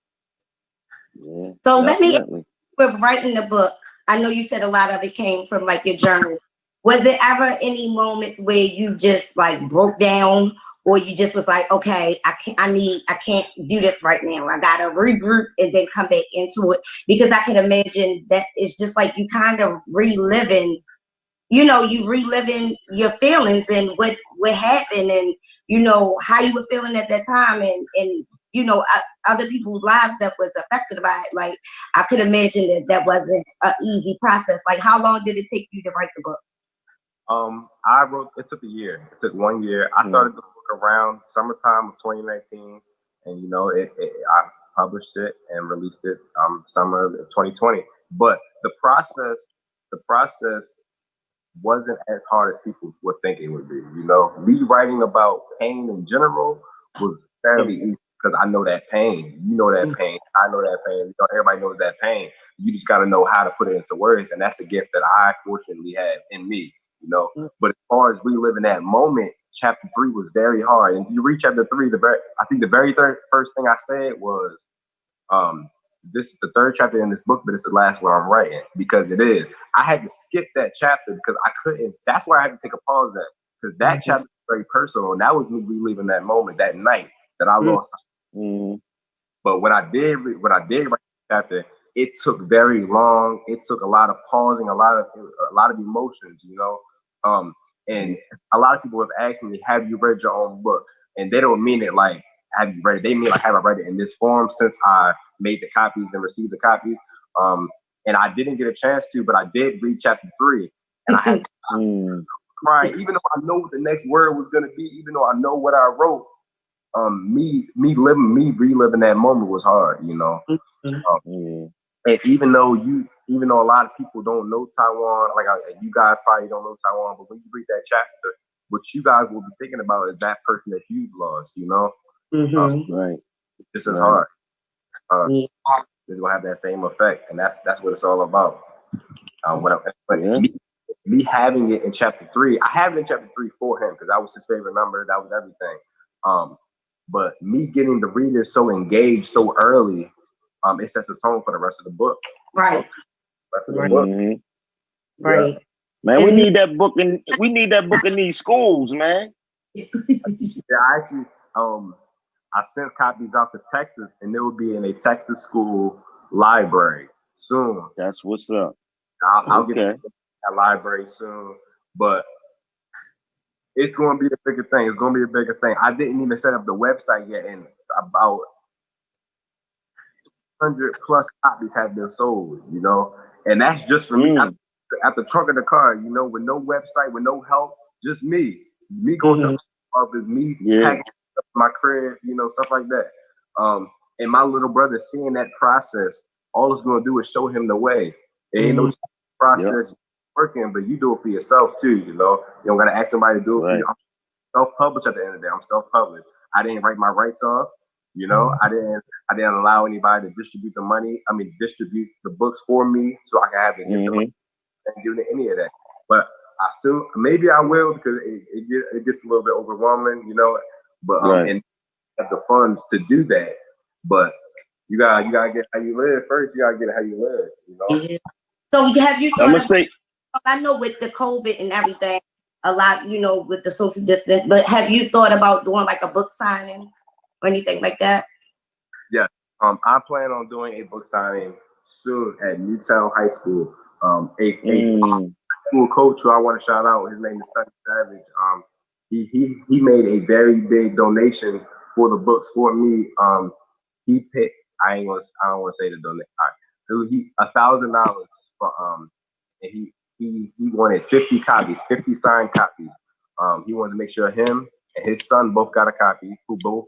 Yeah, so definitely. Let me. With writing the book, I know you said a lot of it came from like your journal. Was there ever any moments where you just like broke down, or you just was like, okay, I can't do this right now. I gotta regroup and then come back into it? Because I can imagine that it's just like you kind of reliving, you know, your feelings and what happened, and you know how you were feeling at that time, and you know, other people's lives that was affected by it. Like, I could imagine that wasn't an easy process. Like, how long did it take you to write the book? It took a year. It took 1 year. I started the book around summertime of 2019, and you know, I published it and released it summer of 2020. But the process wasn't as hard as people would think it would be. You know, me writing about pain in general was fairly easy. Because I know that pain, you know that pain, I know that pain, you know, everybody knows that pain. You just got to know how to put it into words, and that's a gift that I fortunately had in me, you know. But as far as reliving that moment, chapter 3 was very hard. And you read chapter 3, I think the very first thing I said was, this is the third chapter in this book, but it's the last one I'm writing, because it is. I had to skip that chapter because I couldn't. That's where I had to take a pause at, because that chapter was very personal, and that was me reliving that moment, that night that I lost. But when I did write the chapter, it took very long. It took a lot of pausing, a lot of emotions, you know. And a lot of people have asked me, "Have you read your own book?" And they don't mean it like, "Have you read it?" They mean like, "Have I read it in this form?" Since I made the copies and received the copies, and I didn't get a chance to, but I did read chapter 3, and I had crying, even though I know what the next word was gonna be, even though I know what I wrote. Me reliving that moment was hard, you know. And even though a lot of people don't know Taiwan, like you guys probably don't know Taiwan, but when you read that chapter, what you guys will be thinking about is that person that you've lost, you know. Right. This is hard. It's gonna have that same effect, and that's what it's all about. Me having it in chapter 3, I have it in chapter 3 for him because that was his favorite number. That was everything. But me getting the readers so engaged so early, it sets a tone for the rest of the book. Right. Right. Yeah. Man, we need that book in these schools, man. Yeah, I actually I sent copies out to Texas, and they will be in a Texas school library soon. That's what's up. I'll get that library soon, but it's going to be a bigger thing. It's going to be a bigger thing. I didn't even set up the website yet, and about 100+ copies have been sold, you know, and that's just for me. At the trunk of the car, you know, with no website, with no help, just me going to the office, me packing up my crib, you know, stuff like that. And my little brother seeing that process, all it's going to do is show him the way. There ain't no process working, but you do it for yourself too, you know. You don't got to ask somebody to do it for you. I'm self-published at the end of the day. I'm self-published. I didn't write my rights off. You know, I didn't allow anybody to distribute the money. I mean, distribute the books for me so I can have to give them and give them any of that. But I still maybe I will because it gets a little bit overwhelming, you know. But and have the funds to do that. But you gotta get how you live first. You gotta get how you live, you know. Yeah. So have you I'm thought gonna say I know with the COVID and everything, a lot, you know, with the social distance, but have you thought about doing like a book signing or anything like that? Yeah. I plan on doing a book signing soon at Newtown High School. A school coach who I want to shout out, his name is Sonny Savage. He made a very big donation for the books for me. He picked I don't want to say the donation. He $1,000 for and he wanted 50 copies, 50 signed copies. He wanted to make sure him and his son both got a copy. Who both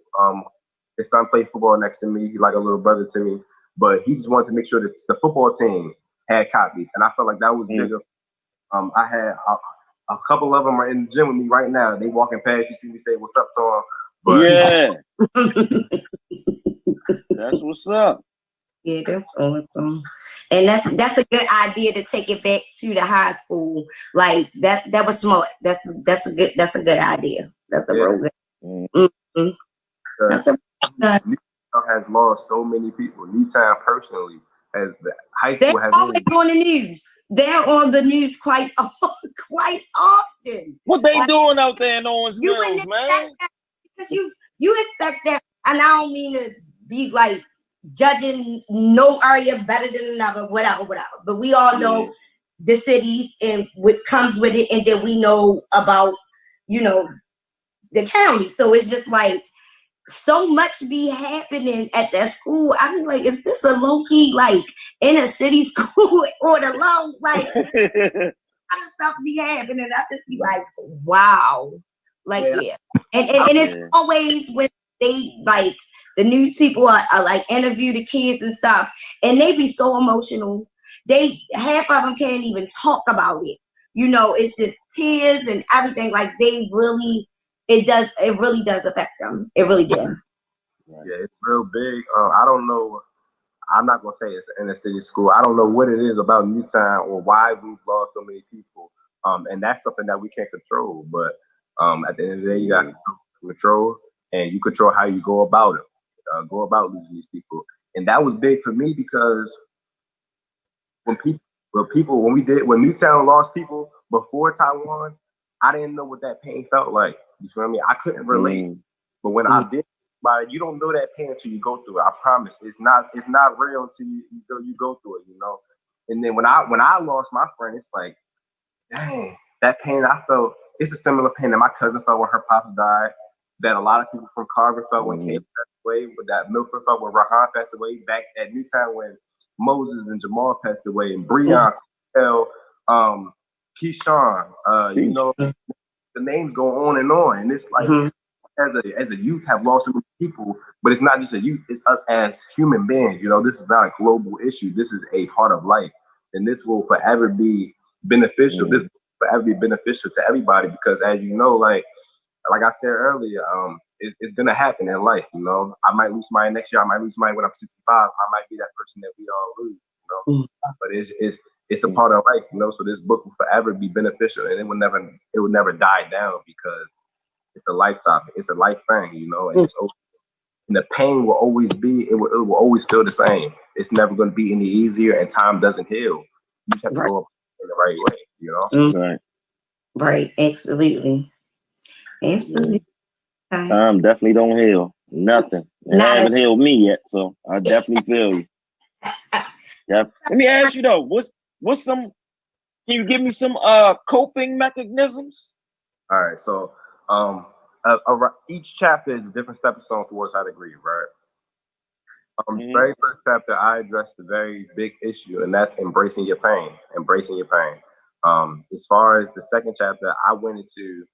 his son played football next to me. He's like a little brother to me, but he just wanted to make sure that the football team had copies, and I felt like that was bigger. I had a couple of them are in the gym with me right now. They walking past, you see me say what's up to them. But that's what's up. Yeah, that's awesome. And that's a good idea to take it back to the high school. Like that was smart. That's a good idea. That's a real good. Mm-hmm. Newtown has lost so many people. Newtown personally has the high school They're has always on the news. They're on the news quite often. What they doing out there in Owens Mills, man? Because you expect that, and I don't mean to be like judging no area better than another, whatever. But we all know the cities and what comes with it, and then we know about, you know, the county. So it's just like so much be happening at that school. I mean, like, is this a low key like inner city school or the low like a lot of stuff be happening? I just be like, wow, like and it's always when they like the news people are like interview the kids and stuff, and they be so emotional. They half of them can't even talk about it. You know, it's just tears and everything. Like they really. It really does affect them. It really does. Yeah, it's real big. I don't know. I'm not gonna say it's an inner city school. I don't know what it is about Newtown or why we've lost so many people. And that's something that we can't control. But at the end of the day, you got to control, and you control how you go about it. Go about losing these people. And that was big for me because when Newtown lost people before Taiwan, I didn't know what that pain felt like. You feel me? I couldn't relate. But when I did, you don't know that pain until you go through it. I promise. It's not real until you go through it, you know. And then when I lost my friend, it's like, dang, that pain I felt. It's a similar pain that my cousin felt when her papa died. That a lot of people from Carver felt when Kate passed away. But that Milford felt when Rahan passed away. Back at Newtown when Moses and Jamal passed away, and Breon, Keyshawn, you know, the names go on, and it's like as a youth have lost so many people, but it's not just a youth, it's us as human beings. You know, this is not a global issue. This is a part of life, and this will forever be beneficial. This will forever be beneficial to everybody because, as you know, like I said earlier, it's gonna happen in life. You know, I might lose somebody next year. I might lose somebody when I'm 65. I might be that person that we all lose. You know, but it's a part of life. You know, so this book will forever be beneficial, and it will never die down because it's a life topic. It's a life thing. You know, and and the pain will always be. It will always feel the same. It's never going to be any easier, and time doesn't heal. You just have to go up in the right way. You know, right, absolutely. Time definitely don't heal nothing. It haven't healed me yet, so I definitely feel you. Yeah. Let me ask you though, what's some? Can you give me some coping mechanisms? All right, so each chapter is a different stepping stone towards how to grieve, right? The very first chapter, I addressed a very big issue, and that's embracing your pain. As far as the second chapter, I went into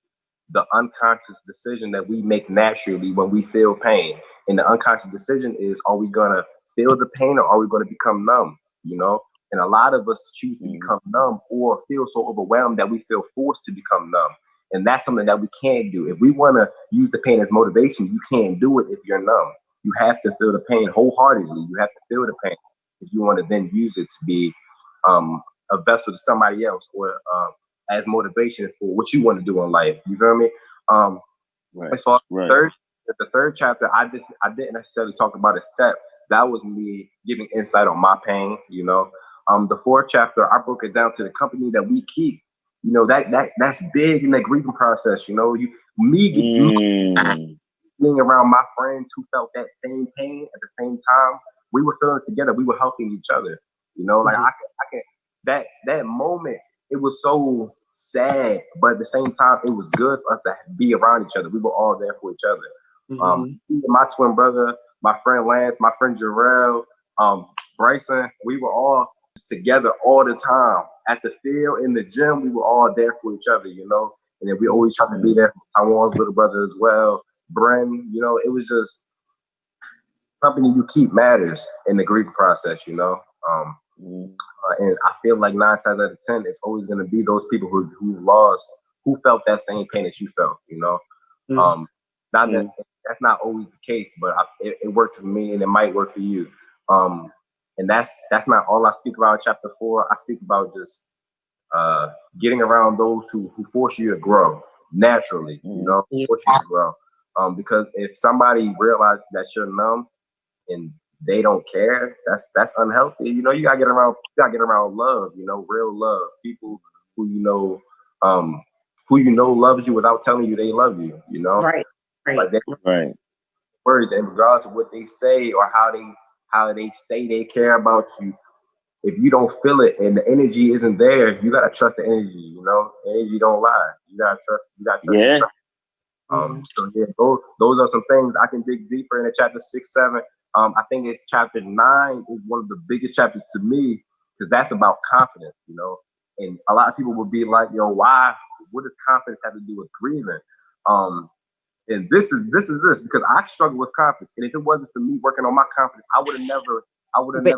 the unconscious decision that we make naturally when we feel pain. And the unconscious decision is, are we gonna feel the pain or are we gonna become numb? You know? And a lot of us choose to become numb or feel so overwhelmed that we feel forced to become numb. And that's something that we can't do. If we wanna use the pain as motivation, you can't do it if you're numb. you have to feel the pain wholeheartedly. You have to feel the pain if you want to then use it to be a vessel to somebody else, or as motivation for what you want to do in life. You feel me? As far as the third chapter, I didn't necessarily talk about a step. That was me giving insight on my pain, you know. The fourth chapter, I broke it down to the company that we keep. You know, that's big in the grieving process. You know, being around my friends who felt that same pain at the same time, we were feeling it together. We were helping each other. You know, like I can that moment, it was so sad, but at the same time, it was good for us to be around each other. We were all there for each other. My twin brother, my friend Lance, my friend Jarrell, Bryson, we were all together all the time. At the field, in the gym, we were all there for each other, you know. And then we always tried to be there for Taiwan's little brother as well. Bren, you know, it was just company you keep matters in the grief process, you know. And I feel like 9 times out of 10, it's always going to be those people who lost, who felt that same pain that you felt, you know. Not that that's not always the case, but it worked for me, and it might work for you. And that's not all I speak about in chapter 4. I speak about just getting around those who force you to grow naturally, you know, force you to grow. Because if somebody realizes that you're numb and they don't care, that's unhealthy. You know, you gotta get around love, you know, real love. People who you know loves you without telling you they love you, you know. Right. Like words, and regardless of what they say or how they say they care about you, if you don't feel it and the energy isn't there, you gotta trust the energy, you know. Energy don't lie. You gotta trust yourself. So yeah, those are some things I can dig deeper into chapter 6, 7. I think it's chapter 9 is one of the biggest chapters to me, because that's about confidence, you know. And a lot of people would be like, yo, what does confidence have to do with grieving? And this is because I struggle with confidence. And if it wasn't for me working on my confidence, I would have never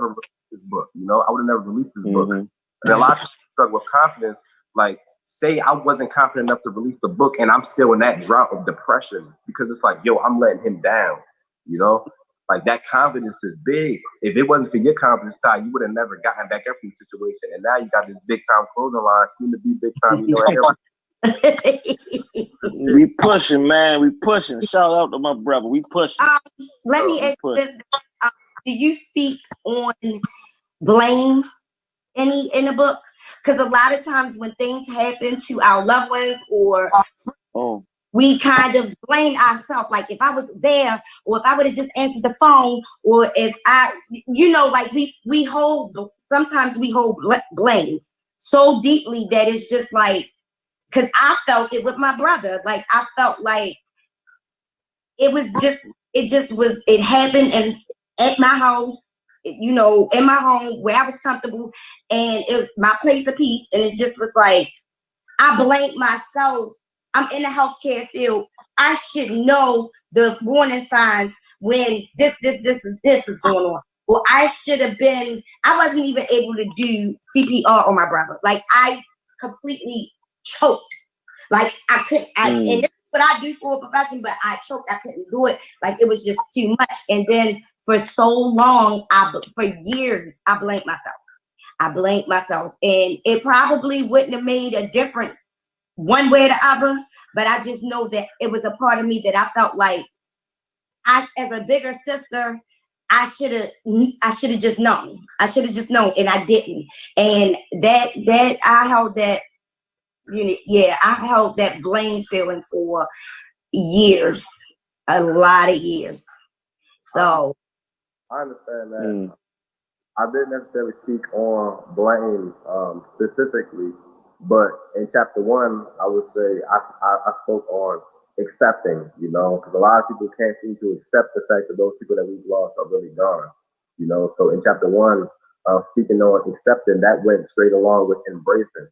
released this book, you know. I would have never released this book. And a lot of people struggle with confidence, like, say I wasn't confident enough to release the book, and I'm still in that drought of depression because it's like, yo, I'm letting him down, you know? Like, that confidence is big. If it wasn't for your confidence, Ty, you would have never gotten back up from the situation. And now you got this big time clothing line, seem to be big time, you know. We pushing, man. We pushing. Shout out to my brother. We pushing. Let me ask you this. Do you speak on blame in the book? Because a lot of times when things happen to our loved ones, or we kind of blame ourselves. Like, if I was there, or if I would have just answered the phone, or if I, you know, like sometimes we hold blame so deeply that it's just like, because I felt it with my brother. Like, I felt like it happened and at my house, you know, in my home where I was comfortable, and it my place of peace. And it just was like, I blamed myself. I'm in the healthcare field. I should know the warning signs when this is going on. Well, I wasn't even able to do CPR on my brother. Like, I completely choked. Like, I couldn't, and this is what I do for a profession, but I choked. I couldn't do it. Like, it was just too much. And then for so long, for years, I blamed myself. And it probably wouldn't have made a difference one way or the other, but I just know that it was a part of me that I felt like as a bigger sister, I should have just known. And I didn't. And that I held that, I held that blame feeling for years, a lot of years. So I understand that. I didn't necessarily speak on blame specifically, but in chapter 1, I would say I spoke on accepting, you know, because a lot of people can't seem to accept the fact that those people that we've lost are really gone, you know. So in chapter 1, speaking on accepting, that went straight along with embracing.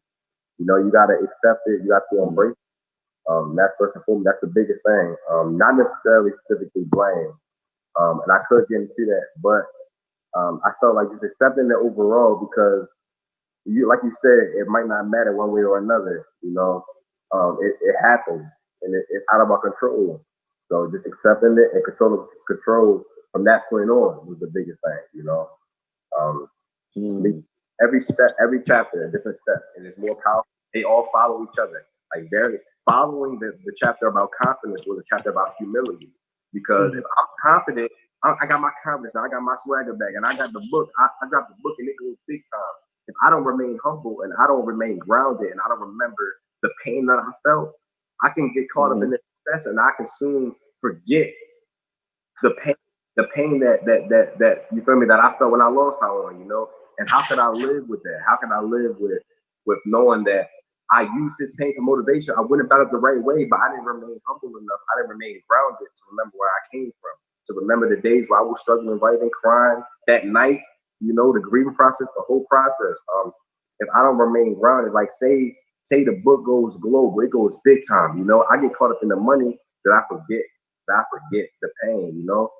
You know, you got to accept it, you got to embrace it. That's first and foremost, that's the biggest thing. Not necessarily specifically blame. And I could get into that, but I felt like just accepting it overall, because like you said, it might not matter one way or another, you know. It happens, and it's out of our control. So just accepting it and control from that point on was the biggest thing, you know. Every step, every chapter, a different step, and it's more powerful. They all follow each other. Like they're following the chapter about confidence was a chapter about humility. Because if I'm confident, I got my confidence, I got my swagger back, and I got the book. I got the book, and it goes big time. If I don't remain humble and I don't remain grounded and I don't remember the pain that I felt, I can get caught up in the success, and I can soon forget the pain that you feel me, that I felt when I lost Tyrone, you know. And how could I live with that? How can I live with knowing that I used his pain for motivation? I went about it the right way, but I didn't remain humble enough. I didn't remain grounded to remember where I came from, to remember the days where I was struggling, writing, crying that night, you know, the grieving process, the whole process. If I don't remain grounded, like say the book goes global, it goes big time, you know, I get caught up in the money that I forget the pain, you know.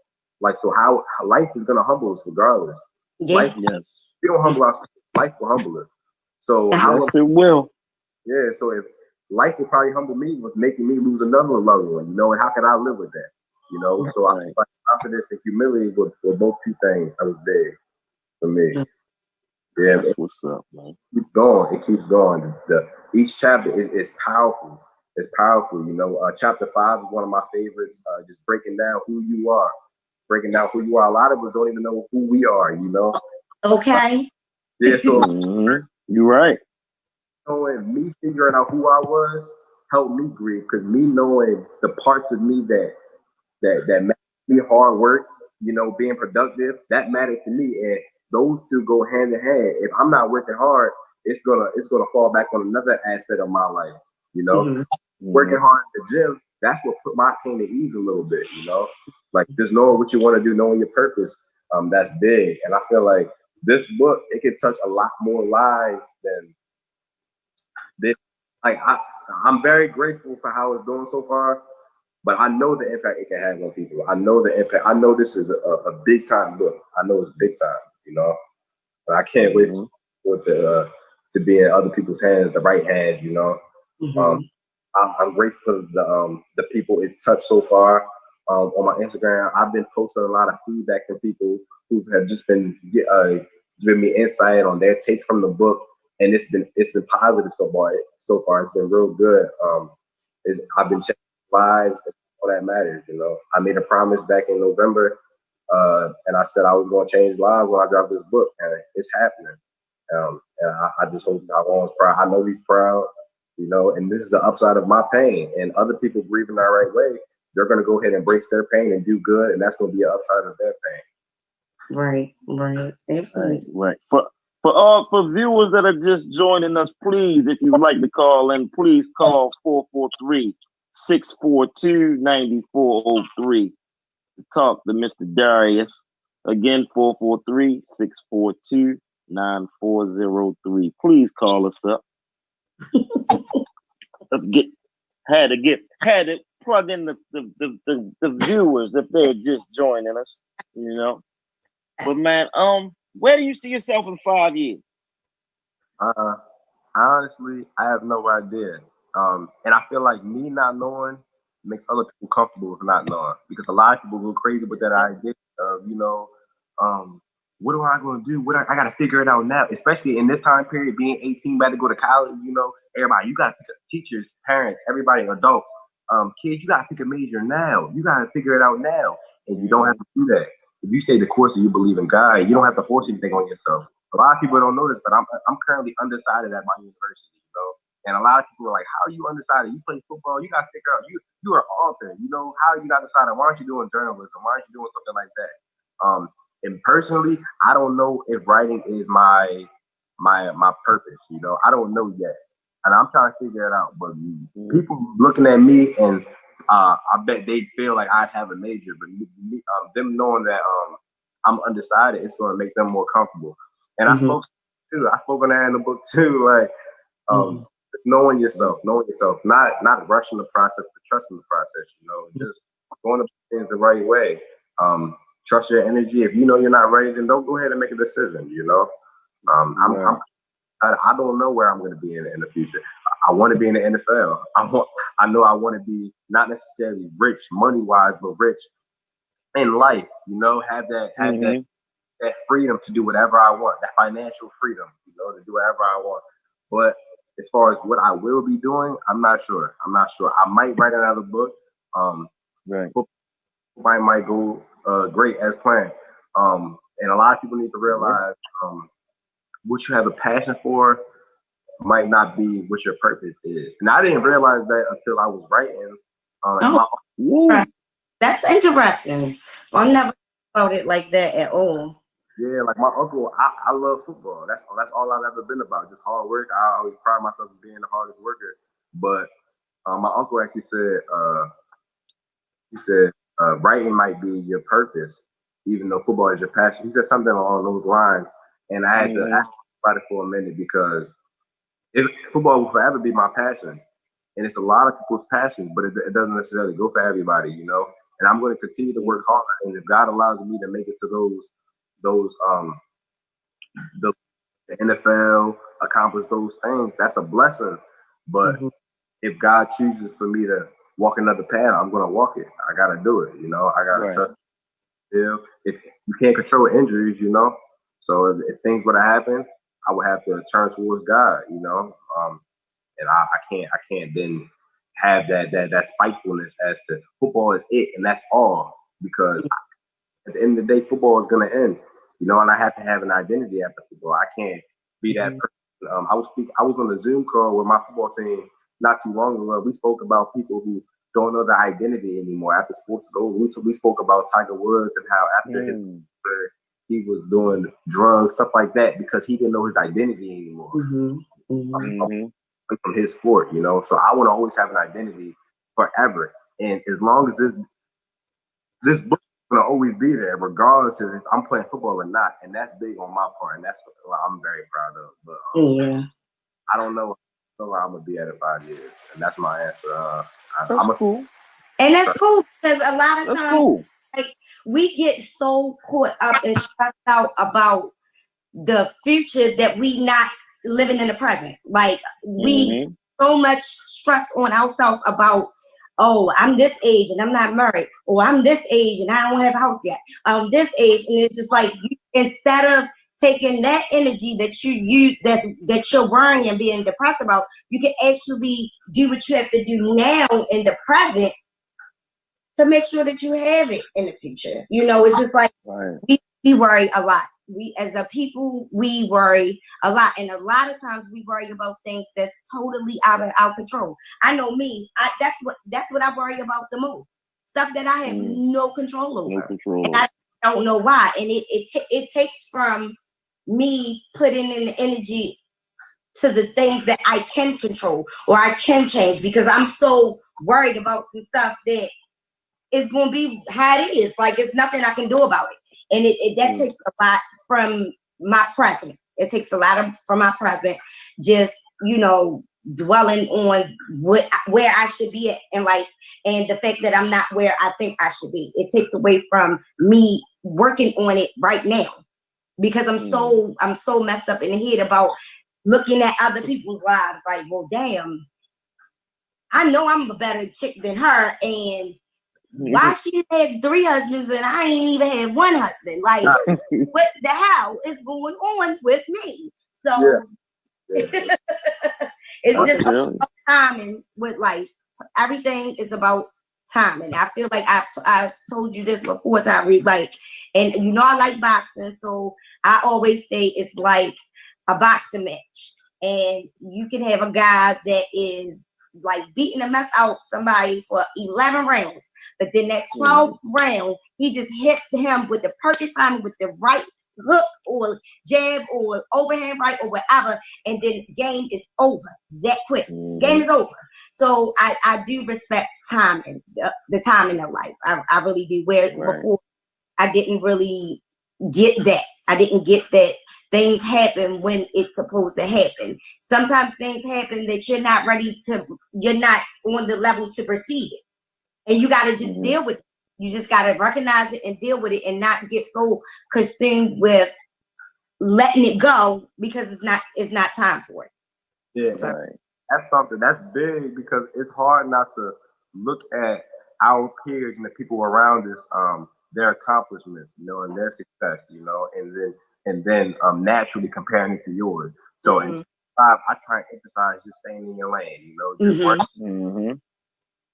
Like, so how life is gonna humble us regardless. Yeah. Life, we don't humble ourselves, life will humble us. So it will. Yeah, so if life will probably humble me with making me lose another loved one, you know, and how can I live with that? You know, so I think confidence and humility were both two things that was big for me. Yeah, that's what's up, man. It keeps going. Each chapter is powerful. It's powerful, you know. Chapter 5 is one of my favorites. Just breaking down who you are. A lot of us don't even know who we are, you know. Okay. Yeah, so you're right. Knowing me, figuring out who I was, helped me grieve, because me knowing the parts of me that made me hard work, you know, being productive, that mattered to me, and those two go hand in hand. If I'm not working hard, it's gonna fall back on another asset of my life, you know. Working hard in the gym, that's what put my pain at ease a little bit, you know. Like just knowing what you want to do, knowing your purpose, that's big. And I feel like this book, it can touch a lot more lives than this. Like I'm very grateful for how it's doing so far, but I know the impact it can have on people. I know the impact. I know this is a big time book. I know it's big time, you know. But I can't wait for it to be in other people's hands, the right hands, you know. I'm grateful for the people it's touched so far. On my Instagram, I've been posting a lot of feedback from people who have just been giving me insight on their take from the book, and it's been positive so far. It's been real good. I've been checking lives, and all that matters. You know, I made a promise back in November, and I said I was going to change lives when I dropped this book, and it's happening. And I just hope Tyrone is proud. I know he's proud. You know, and this is the upside of my pain. And other people grieving the right way, they're going to go ahead and embrace their pain and do good, and that's going to be an upside of their pain. Right, absolutely. Right. For viewers that are just joining us, please, if you would like to call in, please call 443-642-9403 to talk to Mr. Darius. Again, 443-642-9403. Please call us up. Let's had to plug in the viewers if they're just joining us, you know. But man, where do you see yourself in 5 years? Honestly, I have no idea. And I feel like me not knowing makes other people comfortable with not knowing, because a lot of people go crazy with that idea of, you know, what am I going to do? I got to figure it out now, especially in this time period, being 18, about to go to college, you know, everybody, you got to pick up teachers, parents, everybody, adults, kids, you got to pick a major now. You got to figure it out now. And you don't have to do that. If you stay the course and you believe in God, you don't have to force anything on yourself. A lot of people don't know this, but I'm currently undecided at my university, you know. And a lot of people are like, how are you undecided? You play football, you got to figure out, you are an author, you know, how are you not decided? Why aren't you doing journalism? Why aren't you doing something like that? And personally, I don't know if writing is my purpose, you know. I don't know yet. And I'm trying to figure it out. But people looking at me, and I bet they feel like I'd have a major, but them knowing that I'm undecided, it's going to make them more comfortable. And I spoke on that in the book too, like knowing yourself, not rushing the process, but trusting the process, you know, just going about things the right way. Trust your energy. If you know you're not ready, then don't go ahead and make a decision, you know. I don't know where I'm going to be in the future. I want to be in the NFL. I know I want to be not necessarily rich money-wise, but rich in life, you know, have that freedom to do whatever I want, that financial freedom, you know, to do whatever I want. But as far as what I will be doing, I'm not sure. I might write another book. Right. Might go great as planned. And a lot of people need to realize what you have a passion for might not be what your purpose is. And I didn't realize that until I was writing. That's interesting. I've never thought it like that at all. Yeah, like my uncle, I love football. That's all I've ever been about, just hard work. I always pride myself on being the hardest worker. But my uncle actually said, writing might be your purpose, even though football is your passion. He said something along those lines, and I had to ask about it for a minute because football will forever be my passion, and it's a lot of people's passion, but it doesn't necessarily go for everybody, you know. And I'm going to continue to work hard, and if God allows me to make it to the NFL, accomplish those things, that's a blessing. But if God chooses for me to walk another path, I'm gonna walk it. I gotta do it, you know. I gotta trust it. If you can't control injuries, you know. So if things would have happened, I would have to turn towards God, you know. And I can't then have that spitefulness as to football is it and that's all, because at the end of the day, football is gonna end, you know, and I have to have an identity after football. I can't be that person. I was on a Zoom call with my football team not too long ago. We spoke about people who don't know their identity anymore after sports is over. We spoke about Tiger Woods and how after his career, he was doing drugs, stuff like that, because he didn't know his identity anymore from his sport, you know. So I want to always have an identity forever, and as long as this book is gonna always be there, regardless of if I'm playing football or not, and that's big on my part, and that's what I'm very proud of. But I don't know where I'm gonna be at in 5 years, and that's my answer. Cool. And that's cool, because a lot of times, like, we get so caught up and stressed out about the future that we not living in the present. Like, we so much stress on ourselves about, oh, I'm this age and I'm not married, or I'm this age and I don't have a house yet. I'm this age, and it's just like, instead of taking that energy that that you're worrying and being depressed about, you can actually do what you have to do now in the present to make sure that you have it in the future. You know, it's just like we worry a lot. We as a people, we worry a lot, and a lot of times we worry about things that's totally out of our control. I know me. That's what I worry about the most. Stuff that I have no control over, and I don't know why. And it takes from me putting in the energy to the things that I can control or I can change, because I'm so worried about some stuff that is going to be how it is. Like, it's nothing I can do about it. And that takes a lot from my present. It takes a lot from my present, just, you know, dwelling on where I should be at in life, and the fact that I'm not where I think I should be. It takes away from me working on it right now, because I'm so messed up in the head about looking at other people's lives. Like, well, damn, I know I'm a better chick than her, and why she had 3 husbands and I ain't even had 1 husband? Like, what the hell is going on with me? So it's just about timing with life. Everything is about timing. I feel like I've told you this before, Tyree. Like, and you know I like boxing, so I always say it's like a boxing match, and you can have a guy that is like beating the mess out somebody for 11 rounds. But then that 12th round, he just hits him with the perfect timing, with the right hook or jab or overhand right or whatever, and then game is over that quick. Game is over. So I do respect timing, the timing of life. I really do. Whereas before, I didn't really get that. I didn't get that things happen when it's supposed to happen. Sometimes things happen that you're not on the level to perceive it. And you got to just deal with it. You just got to recognize it and deal with it, and not get so consumed with letting it go because it's not time for it. Yeah, so that's something that's big, because it's hard not to look at our peers and the people around us their accomplishments, you know, and their success, you know, and then naturally comparing it to yours. So in 5, I try and emphasize just staying in your lane, you know, just work.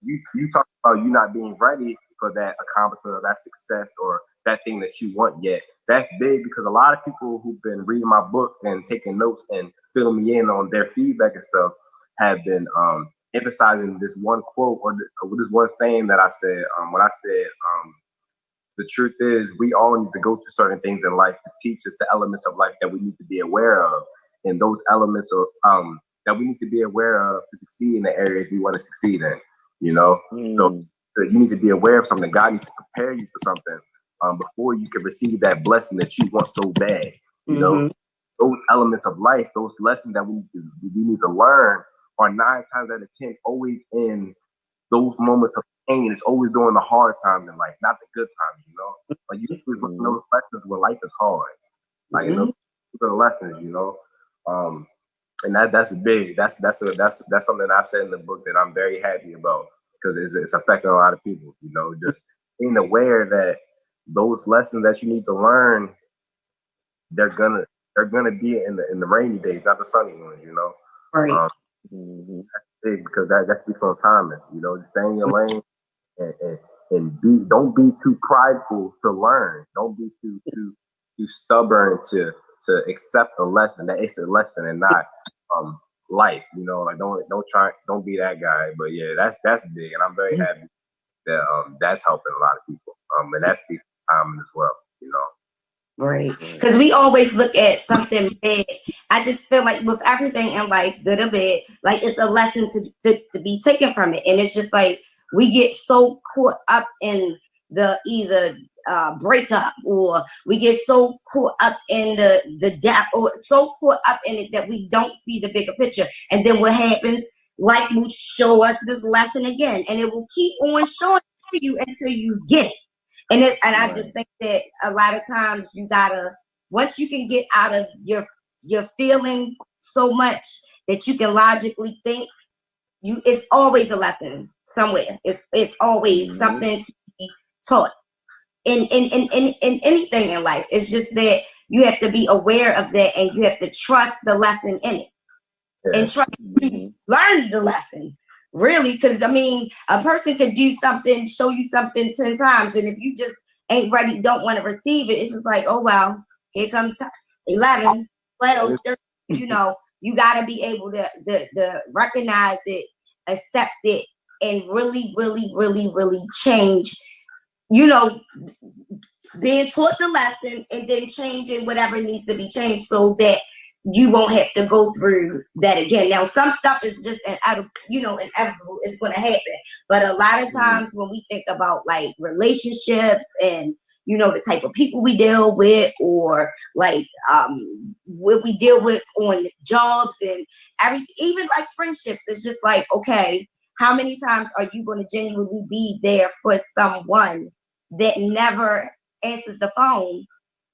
You talk about you not being ready for that accomplishment or that success or that thing that you want yet. That's big because a lot of people who've been reading my book and taking notes and filling me in on their feedback and stuff have been emphasizing this one quote or this one saying that I said when I said the truth is we all need to go through certain things in life to teach us the elements of life that we need to be aware of, and those elements are that we need to be aware of to succeed in the areas we want to succeed in. You know, so you need to be aware of something. God needs to prepare you for something before you can receive that blessing that you want so bad. You know, those elements of life, those lessons that we need to learn are 9 times out of 10 always in those moments of pain. It's always during the hard times in life, not the good times. You know, like you always learn those lessons when life is hard. Like those are the lessons. You know, and that's big. That's something that I said in the book that I'm very happy about because it's affecting a lot of people. You know, just being aware that those lessons that you need to learn, they're gonna be in the rainy days, not the sunny ones. You know, Right. That's big because that speaks on timing. You know, just stay in your lane and don't be too prideful to learn. Don't be too stubborn to accept a lesson that it's a lesson and not life. You know, like don't be that guy. But yeah, that's big, and I'm very happy that that's helping a lot of people. And that's the time as well. You know. Right. Because we always look at something bad. I just feel like with everything in life, good or bad, like it's a lesson to be taken from it. And it's just like we get so caught up in the either breakup or we get so caught up in the depth or so caught up in it that we don't see the bigger picture. And then what happens? Life will show us this lesson again, and it will keep on showing you until you get it. And I just think that a lot of times you gotta, once you can get out of your feelings so much that you can logically think, it's always a lesson somewhere. It's always something to be taught in anything in life. It's just that you have to be aware of that and you have to trust the lesson in it and try to learn the lesson. Really, because I mean, a person could do something, show you something 10 times, and if you just ain't ready, don't want to receive it, it's just like, oh well, here comes 11, 12, 13, you know, you got to be able to recognize it, accept it, and really, really, really, really change, you know, being taught the lesson and then changing whatever needs to be changed so that you won't have to go through that again. Now, some stuff is just inevitable. It's going to happen. But a lot of times when we think about like relationships and, you know, the type of people we deal with or like what we deal with on jobs and everything, even like friendships, it's just like, okay, how many times are you going to genuinely be there for someone that never answers the phone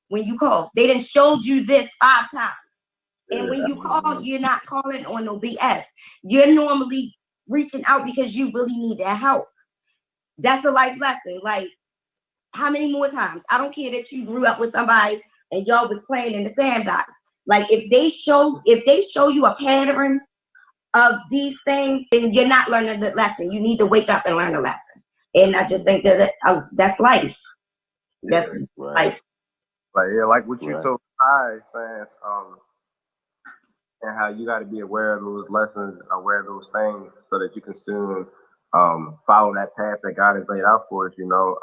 when you call? They done showed you this 5 times. And when you call, you're not calling on no BS. You're normally reaching out because you really need that help. That's a life lesson. Like, how many more times? I don't care that you grew up with somebody and y'all was playing in the sandbox. Like, if they show you a pattern of these things, then you're not learning the lesson. You need to wake up and learn the lesson. And I just think that that's life. That's life. Like what you told I saying, and how you got to be aware of those lessons, aware of those things, so that you can soon follow that path that God has laid out for us. You know,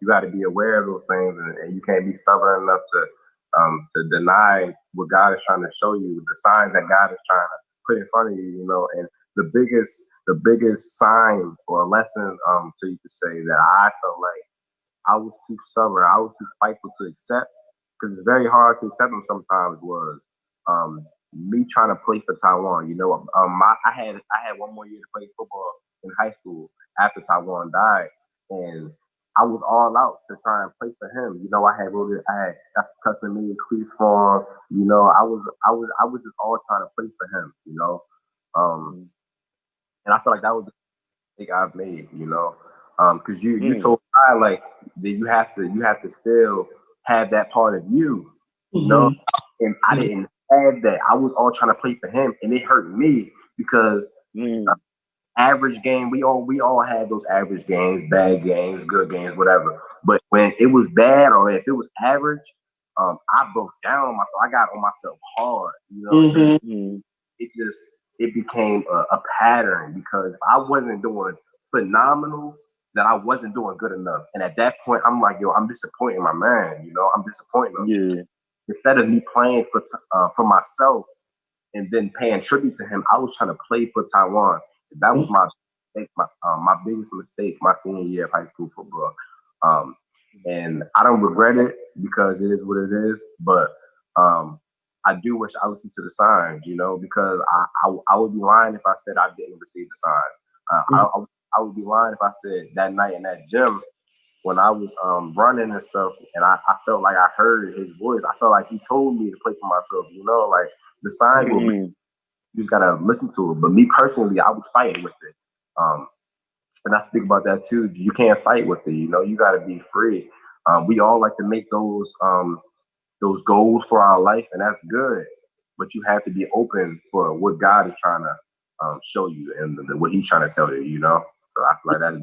you got to be aware of those things, and you can't be stubborn enough to deny what God is trying to show you, the signs that God is trying to put in front of you. You know, and the biggest sign or a lesson, so you could say that I felt like I was too stubborn, I was too spiteful to accept, because it's very hard to accept them sometimes. Was me trying to play for Taiwan. You know, I had one more year to play football in high school after Taiwan died, and I was all out to try and play for him. You know, I had that's cussing me in Cleveland Farm. You know, I was just all trying to play for him. You know, and I feel like that was the mistake I've made. You know, Because you told I like that you have to still have that part of you, you know. And I didn't have that. I was all trying to play for him, and it hurt me because average game. We all had those average games, bad games, good games, whatever. But when it was bad or if it was average, I broke down on myself. I got on myself hard, you know. It became a pattern because if I wasn't doing phenomenal, then I wasn't doing good enough. And at that point, I'm like, yo, I'm disappointing my man. You know, I'm disappointing him. Instead of me playing for myself and then paying tribute to him, I was trying to play for Taiwan. That was my mistake, my biggest mistake my senior year of high school football. And I don't regret it because it is what it is. But I do wish I listened to the signs, you know, because I would be lying if I said I didn't receive the signs. I would be lying if I said that night in that gym when I was running and stuff, and I felt like I heard his voice. I felt like he told me to play for myself, you know, like the signs will be, you gotta listen to it. But me personally, I was fighting with it. And I speak about that too. You can't fight with it, you know, you gotta be free. We all like to make those goals for our life, and that's good. But you have to be open for what God is trying to show you and what He's trying to tell you, you know. So I feel like that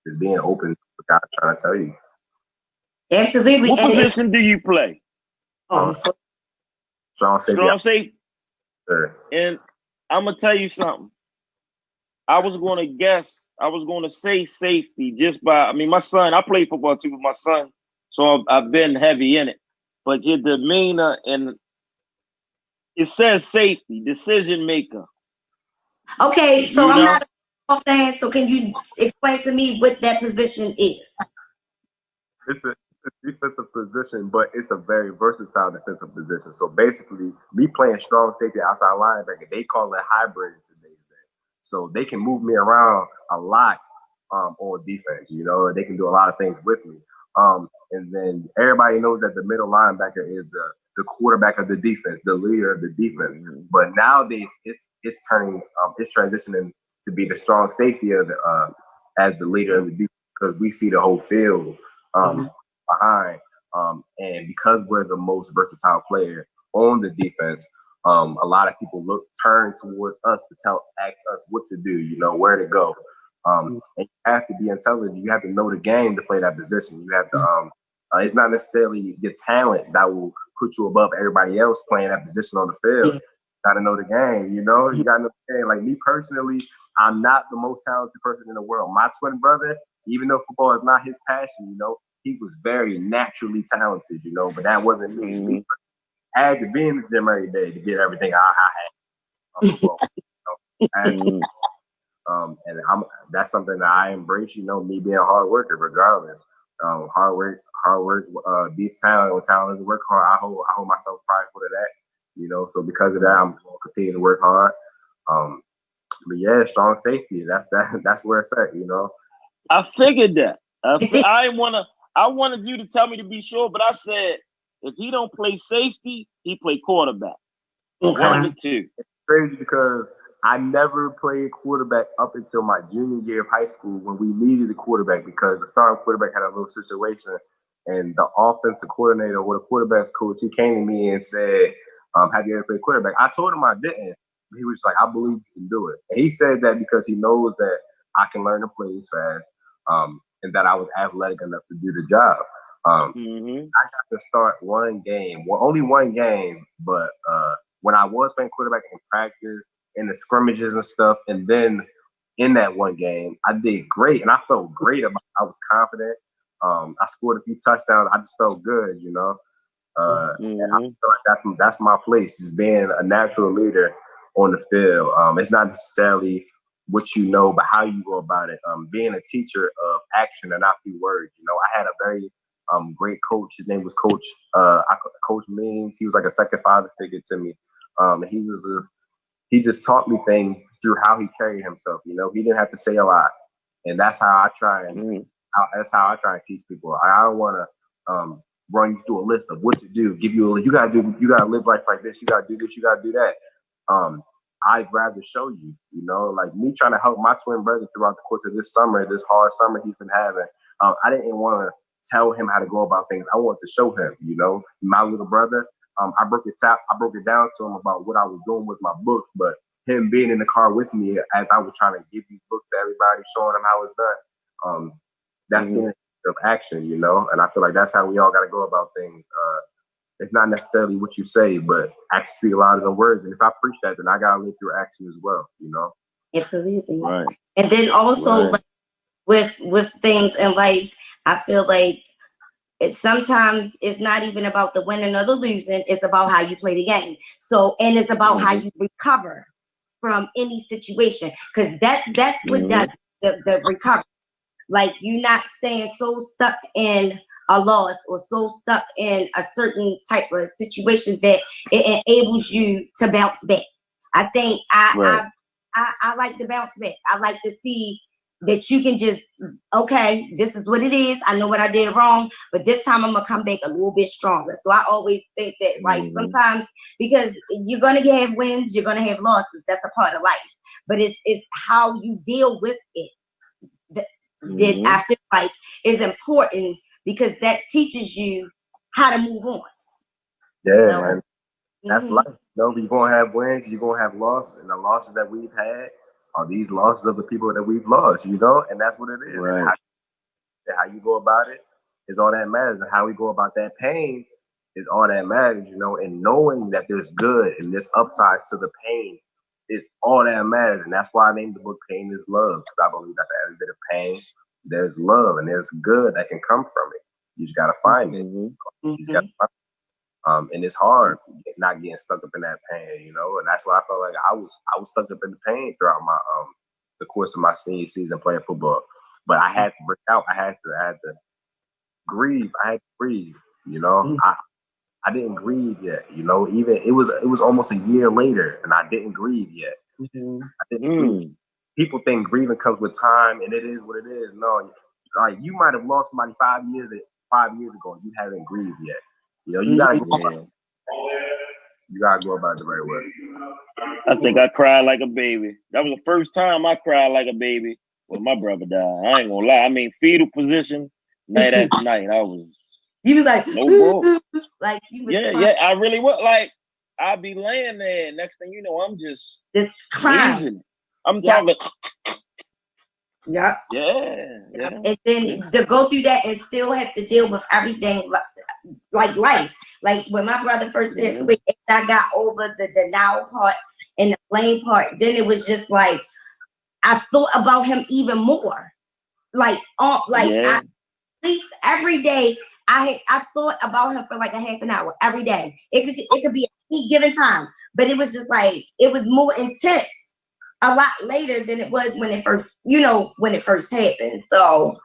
is being open for God trying to tell you. Absolutely. What position do you play? Strong safety. Sure. And I'm gonna tell you something. I was gonna say safety just by. I mean, my son. I play football too with my son, so I've been heavy in it. But your demeanor and it says safety, decision maker. Okay, so I'm not a fan. So can you explain to me what that position is? It's a defensive position, but it's a very versatile defensive position. So basically, me playing strong safety outside linebacker, they call it hybrid today. So they can move me around a lot on defense. You know, they can do a lot of things with me. And then everybody knows that the middle linebacker is the quarterback of the defense, the leader of the defense. But nowadays, it's turning, it's transitioning to be the strong safety of as the leader of the defense because we see the whole field behind. And because we're the most versatile player on the defense, a lot of people turn towards us to ask us what to do, you know, where to go. And you have to be intelligent. You have to know the game to play that position. You have to. It's not necessarily your talent that will put you above everybody else playing that position on the field. You got to know the game. You know, you got to know the game. Like me personally, I'm not the most talented person in the world. My twin brother, even though football is not his passion, you know, he was very naturally talented. You know, but that wasn't me. I had to be in the gym every day to get everything I had. And that's something that I embrace, you know, me being a hard worker regardless. Hard work beats talent. When talent doesn't work hard, I hold myself prideful to that, you know. So because of that, I'm gonna continue to work hard. But yeah, strong safety. That's where it's at, you know. I figured that. I wanted you to tell me to be sure, but I said if he don't play safety, he play quarterback. One of the two. It's crazy because I never played quarterback up until my junior year of high school when we needed a quarterback because the starting quarterback had a little situation and the offensive coordinator or the quarterback's coach, he came to me and said, have you ever played quarterback? I told him I didn't. He was like, I believe you can do it. And he said that because he knows that I can learn to play fast and that I was athletic enough to do the job. I got to start one game, only one game, but when I was playing quarterback in practice, in the scrimmages and stuff, and then in that one game, I did great, and I felt great about it. I was confident. I scored a few touchdowns. I just felt good, you know. And I feel like that's my place, just being a natural leader on the field. It's not necessarily what you know, but how you go about it. Being a teacher of action and not through words. You know, I had a very great coach. His name was Coach Means. He was like a second father figure to me. He just taught me things through how he carried himself. You know, he didn't have to say a lot, and that's how I try and teach people. I don't want to run you through a list of what to do. You gotta live life like this. You gotta do this. You gotta do that. I'd rather show you, you know, like me trying to help my twin brother throughout the course of this summer, this hard summer he's been having. I didn't want to tell him how to go about things. I wanted to show him, you know, my little brother. I broke it down to him about what I was doing with my books, but him being in the car with me as I was trying to give these books to everybody, showing them how it's done. That's the of action, you know, and I feel like that's how we all got to go about things. It's not necessarily what you say, but actions speak louder than words. And if I preach that, then I gotta live through action as well, you know. Absolutely. Right. And then also Right. like, with things in life, I feel like sometimes it's not even about the winning or the losing. It's about how you play the game. So, and it's about how you recover from any situation, because that's what does the recovery. Like, you're not staying so stuck in a loss or so stuck in a certain type of situation that it enables you to bounce back. I think I like to bounce back. I like to see that you can just, okay, this is what it is. I know what I did wrong, but this time I'm gonna come back a little bit stronger. So I always think that, like, sometimes, because you're gonna have wins, you're gonna have losses. That's a part of life. But it's how you deal with it that I feel like is important, because that teaches you how to move on. Yeah, so, man. That's life. You know, you're gonna have wins, you're gonna have losses, and the losses that we've had are these losses of the people that we've lost, you know, and that's what it is. Right. How you go about it is all that matters, and how we go about that pain is all that matters, you know, and knowing that there's good and there's upside to the pain is all that matters. And that's why I named the book Pain is Love, because I believe that for every bit of pain, there's love and there's good that can come from it. You just gotta find it. You just gotta find it. And it's hard not getting stuck up in that pain, you know. And that's why I felt like I was stuck up in the pain throughout my the course of my senior season playing football. But I had to break out. I had to grieve. I had to grieve, you know. I didn't grieve yet, you know. Even it was almost a year later, and I didn't grieve yet. I didn't grieve. People think grieving comes with time, and it is what it is. No, like, you might have lost somebody 5 years ago, and you haven't grieved yet. You know, you gotta go about, you gotta go about it the right way. I think I cried like a baby. That was the first time I cried like a baby when my brother died. I ain't gonna lie. I mean, fetal position, night after night. You was like, no bull. Like, you was yeah. I really was. Like, I'd be laying there. Next thing you know, I'm just crying. I'm talking. Yeah. And then to go through that and still have to deal with everything like life. Like, when my brother first passed away, I got over the denial part and the blame part. Then it was just like, I thought about him even more. Like, at least every day, I thought about him for like a half an hour every day. It could be any given time, but it was just like, it was more intense a lot later than it was when it first happened. So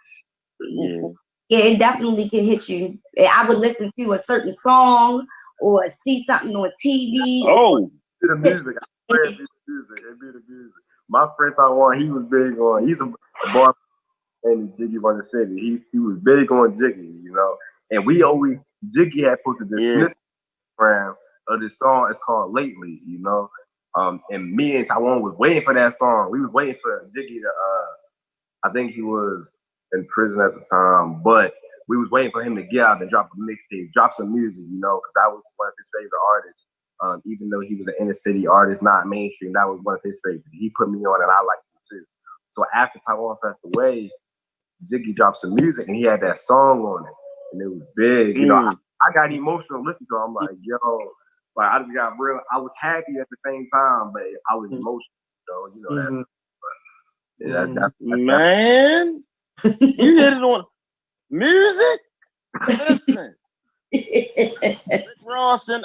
it definitely can hit you. I would listen to a certain song or see something on TV. The music. It'd be the music. My friend Tyree, he was big on. He's a bar named Jiggy Run the City. He was big on Jiggy, you know. And Jiggy had posted this snippet of this song. It's called Lately, you know. And me and Tyrone was waiting for that song. We was waiting for Jiggy to I think he was in prison at the time, but we was waiting for him to get out and drop a mixtape, drop some music, you know, because that was one of his favorite artists. Even though he was an inner city artist, not mainstream, that was one of his favorites. He put me on, and I liked him too. So after Tyrone passed away, Jiggy dropped some music, and he had that song on it, and it was big. You know, I got emotional listening to it. I'm like, yo, like, I just got real. I was happy at the same time, but I was emotional. So you know that. But, that's man, you hit it on music. Listen, Rick Ross and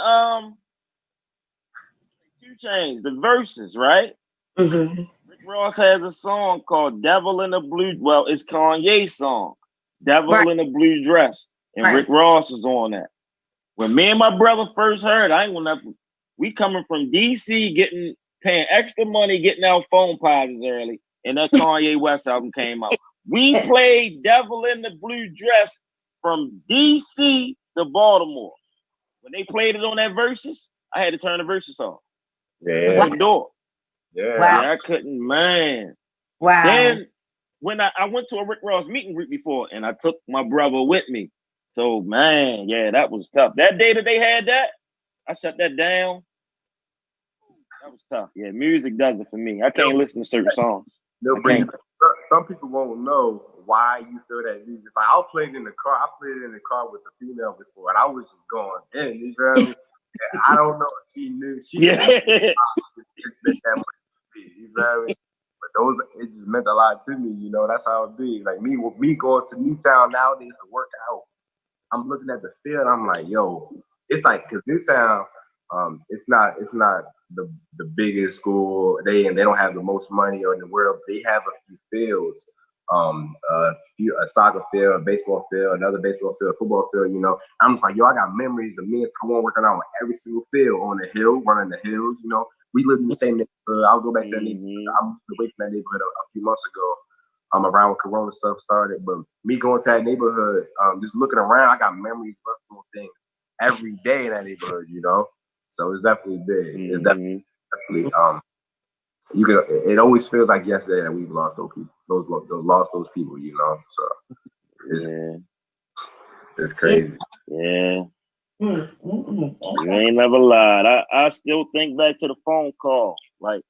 2 Chainz, the verses, right? Rick Ross has a song called "Devil in a Blue." Well, it's Kanye's song, "Devil in a Blue Dress," and Rick Ross is on that. When me and my brother first heard, we coming from DC, paying extra money, getting our phone pauses early, and that Kanye West album came out. We played "Devil in the Blue Dress" from DC to Baltimore. When they played it on that verses, I had to turn the verses off. Yeah. The door. Yeah. Wow. Yeah, I couldn't, man. Wow. Then when I went to a Rick Ross meet and greet before, and I took my brother with me. So man, yeah, that was tough. That day that they had that, I shut that down. That was tough. Yeah, music does it for me. I can't listen to certain songs. They'll bring some people won't know why you feel that music. Like I played in the car. I played in the car with the female before, and I was just going in. You feel me? I don't know if she knew. She didn't know that much to me. You feel me? But it just meant a lot to me. You know, that's how it be. Like me going to Newtown nowadays to work out. I'm looking at the field. I'm like, yo, it's like because Newtown, it's not the biggest school. They don't have the most money in the world. They have a few fields, a soccer field, a baseball field, another baseball field, a football field. You know, I'm just like, yo, I got memories of me and Tyrone working out on every single field on the hill, running the hills. You know, we lived in the same neighborhood. I'll go back to that neighborhood. I moved away from that neighborhood a few months ago. Around when Corona stuff started, but me going to that neighborhood, just looking around, I got memories of those things every day in that neighborhood, you know. So it's definitely big. It's definitely it always feels like yesterday that we've lost those people, lost those people, you know. So it's crazy. Yeah. You ain't never lied. I still think back to the phone call, like.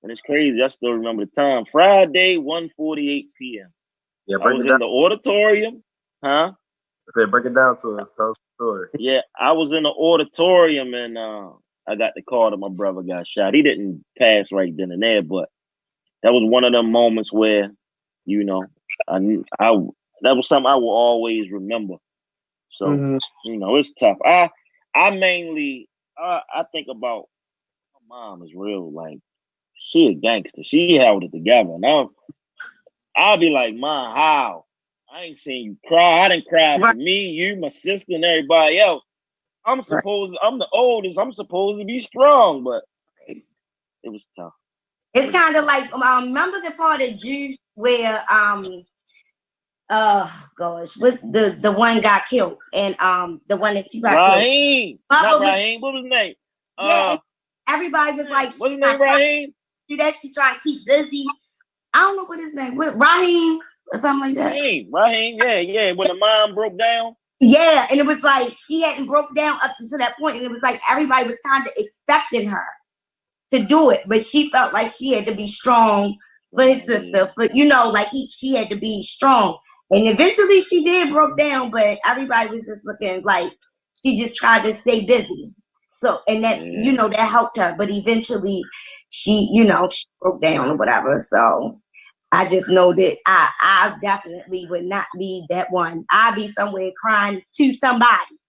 And it's crazy. I still remember the time. Friday, 1:48 p.m. Yeah, I was in the auditorium. Huh? Okay, break it down to us. Tell us the story. Yeah, I was in the auditorium and I got the call that my brother got shot. He didn't pass right then and there, but that was one of them moments where, you know, I that was something I will always remember. So, you know, it's tough. I mainly I think about my mom is real, like, she a gangster. She held it together. Now I'll be like, Mom, how? I ain't seen you cry. I didn't cry for me, you, my sister, and everybody else. I'm the oldest. I'm supposed to be strong, but it was tough. It's kind of like remember the part of Juice where with the one got killed and the one that Tupac killed. Raheem. Not Raheem. What was his name? Yeah, everybody was like, what's his name, Raheem? Do that, she trying to keep busy. I don't know what his name was. Raheem or something like that. Raheem, yeah. When the mom broke down. Yeah, and it was like she hadn't broke down up until that point, and it was like everybody was kind of expecting her to do it, but she felt like she had to be strong for his sister. But you know, like she had to be strong, and eventually she did broke down. But everybody was just looking like she just tried to stay busy. So, and that you know that helped her, but eventually she broke down or whatever. So I just know that I definitely would not be that one. I'd be somewhere crying to somebody,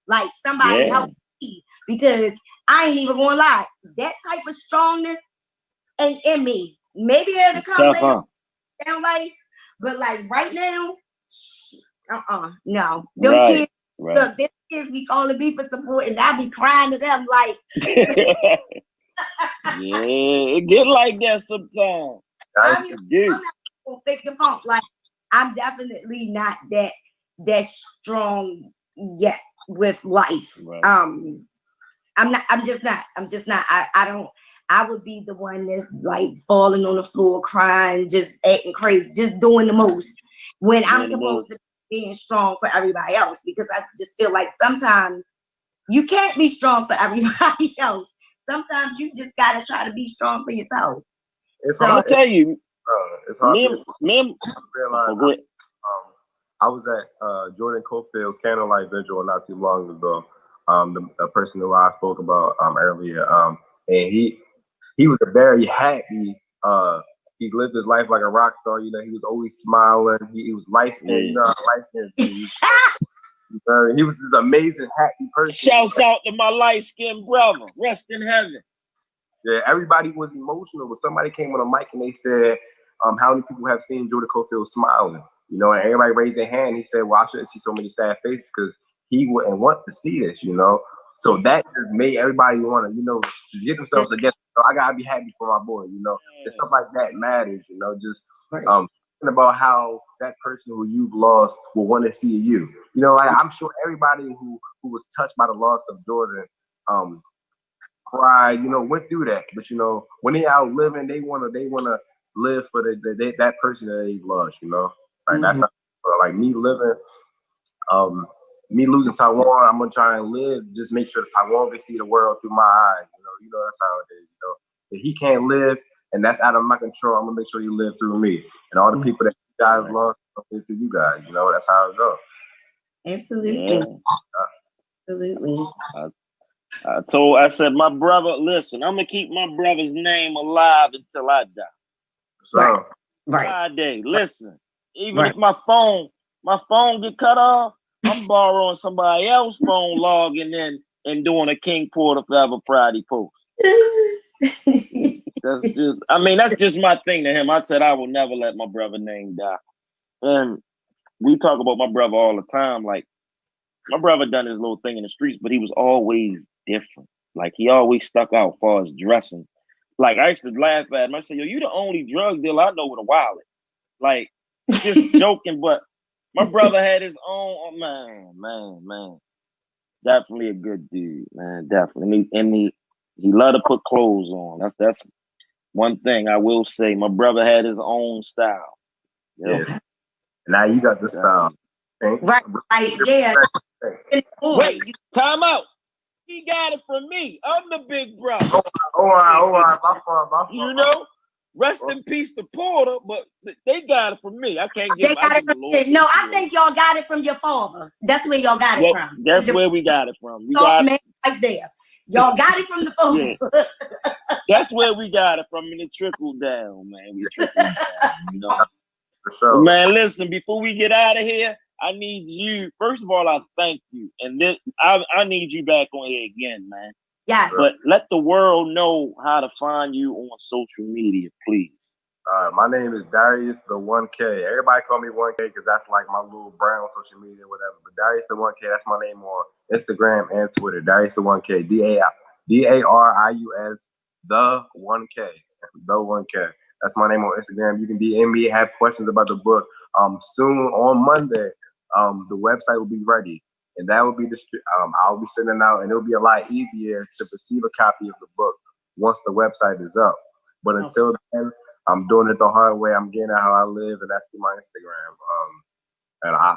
like somebody help me, because I ain't even gonna lie. That type of strongness ain't in me. Maybe it'll come later down life, but like right now, no. Them kids, look, this kids be calling me for support, and I be crying to them like. Yeah, it get like that sometimes. I'm not gonna fix the funk. Like I'm definitely not that strong yet with life. Right. I'm just not. I would be the one that's like falling on the floor, crying, just acting crazy, just doing the most when I'm supposed to be being strong for everybody else, because I just feel like sometimes you can't be strong for everybody else. Sometimes you just gotta try to be strong for yourself. I'm gonna tell you, it's hard to realize. I was at Jordan Copeland Candlelight Vigil not too long ago. The person who I spoke about earlier, and he was a very happy. He lived his life like a rock star. You know, he was always smiling. He was light skinned. You know, light skinned. He was this amazing, happy person. Shouts out to my light skinned brother. Rest in heaven. Yeah, everybody was emotional. But somebody came on a mic and they said, "How many people have seen Jordan Copeland smiling?" You know, and everybody raised their hand. He said, "Well, I shouldn't see so many sad faces because he wouldn't want to see this." You know, so that just made everybody want to, get themselves together. So I gotta be happy for my boy. You know, and stuff like that matters. You know, just thinking about how that person who you've lost will want to see you. You know, like, I'm sure everybody who was touched by the loss of Jordan, cried, went through that. But when they out living, they wanna live for that person that they lost. Like that's how, like me living. Me losing Taiwan, I'm gonna try and live. Just make sure Taiwan can see the world through my eyes. That's how it is. If he can't live, and that's out of my control, I'm gonna make sure he live through me, and all the people that you guys lost, live through you guys. That's how it goes. Absolutely. Yeah. Absolutely. I said, my brother, listen, I'm gonna keep my brother's name alive until I die. So, Right. Friday, listen, even if my phone get cut off, I'm borrowing somebody else's phone, logging in and doing a King Porter Forever Friday post. That's just my thing to him. I said I will never let my brother's name die. And we talk about my brother all the time. Like, my brother done his little thing in the streets, but he was always different. Like, he always stuck out as far as dressing. Like, I used to laugh at him. I said, yo, you the only drug dealer I know with a wallet. Like, just joking, but my brother had his own, man. Definitely a good dude, man. Definitely. And he loved to put clothes on. That's one thing I will say. My brother had his own style. Yeah. Now you got the style. Right. Yeah. Wait, time out. He got it from me. I'm the big brother. All right. My fault. Rest in peace to Porter, but they got it from me. I can't get it. No, I think y'all got it from your father. That's where y'all got it from. That's where we got it from. We got it right there. Y'all got it from the father. Yeah. That's where we got it from, and it trickled down, man. We trickled down, For sure. Man, listen, before we get out of here, I need you. First of all, I thank you. And then I need you back on here again, man. Yeah. But let the world know how to find you on social media, please. My name is Darius the 1K. Everybody call me 1K because that's like my little brand on social media, whatever. But Darius the 1K, that's my name on Instagram and Twitter. Darius the 1K. Darius the 1K. The 1K. That's my name on Instagram. You can DM me, have questions about the book. Soon on Monday, the website will be ready. And that will be I'll be sending out, and it'll be a lot easier to receive a copy of the book once the website is up. But until then, I'm doing it the hard way. I'm getting out how I live, and that's through my Instagram. And I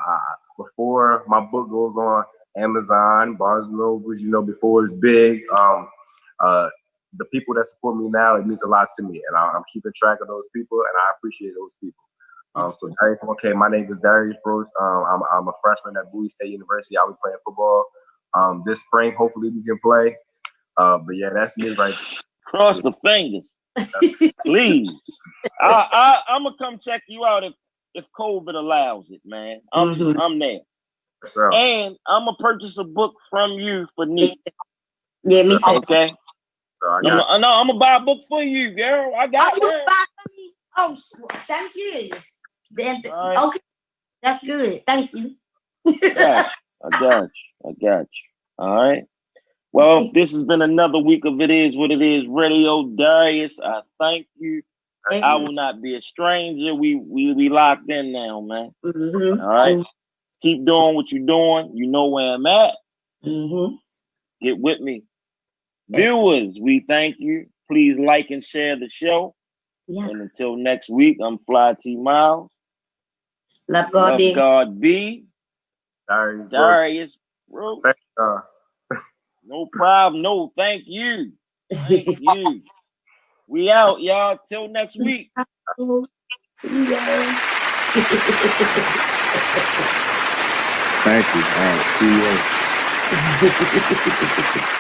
before my book goes on Amazon, Barnes & Noble, before it's big, the people that support me now, it means a lot to me, and I'm keeping track of those people, and I appreciate those people. So Darius, okay, my name is Darius Broach. I'm a freshman at Bowie State University. I'll be playing football this spring. Hopefully we can play. But yeah, that's me right there. Cross the fingers, please. I'm gonna come check you out if COVID allows it, man. I'm there. Sure. And I'm gonna purchase a book from you for Neek. Yeah, me too. Okay. So I'm gonna buy a book for you, girl. I got it. Oh, thank you. Then, Right. Okay, that's good. Thank you. I got you. All right. Well, this has been another week of It Is What It Is Radio. Darius, I thank you. I will not be a stranger. We locked in now, man. Mm-hmm. All right. Keep doing what you're doing. You know where I'm at. Mm-hmm. Get with me. Viewers, we thank you. Please like and share the show. Yeah. And until next week, I'm Fly T Miles. Love God be. Darius, bro. No problem. No, thank you. Thank you. We out, y'all. Till next week. Thank you. All right. See you later.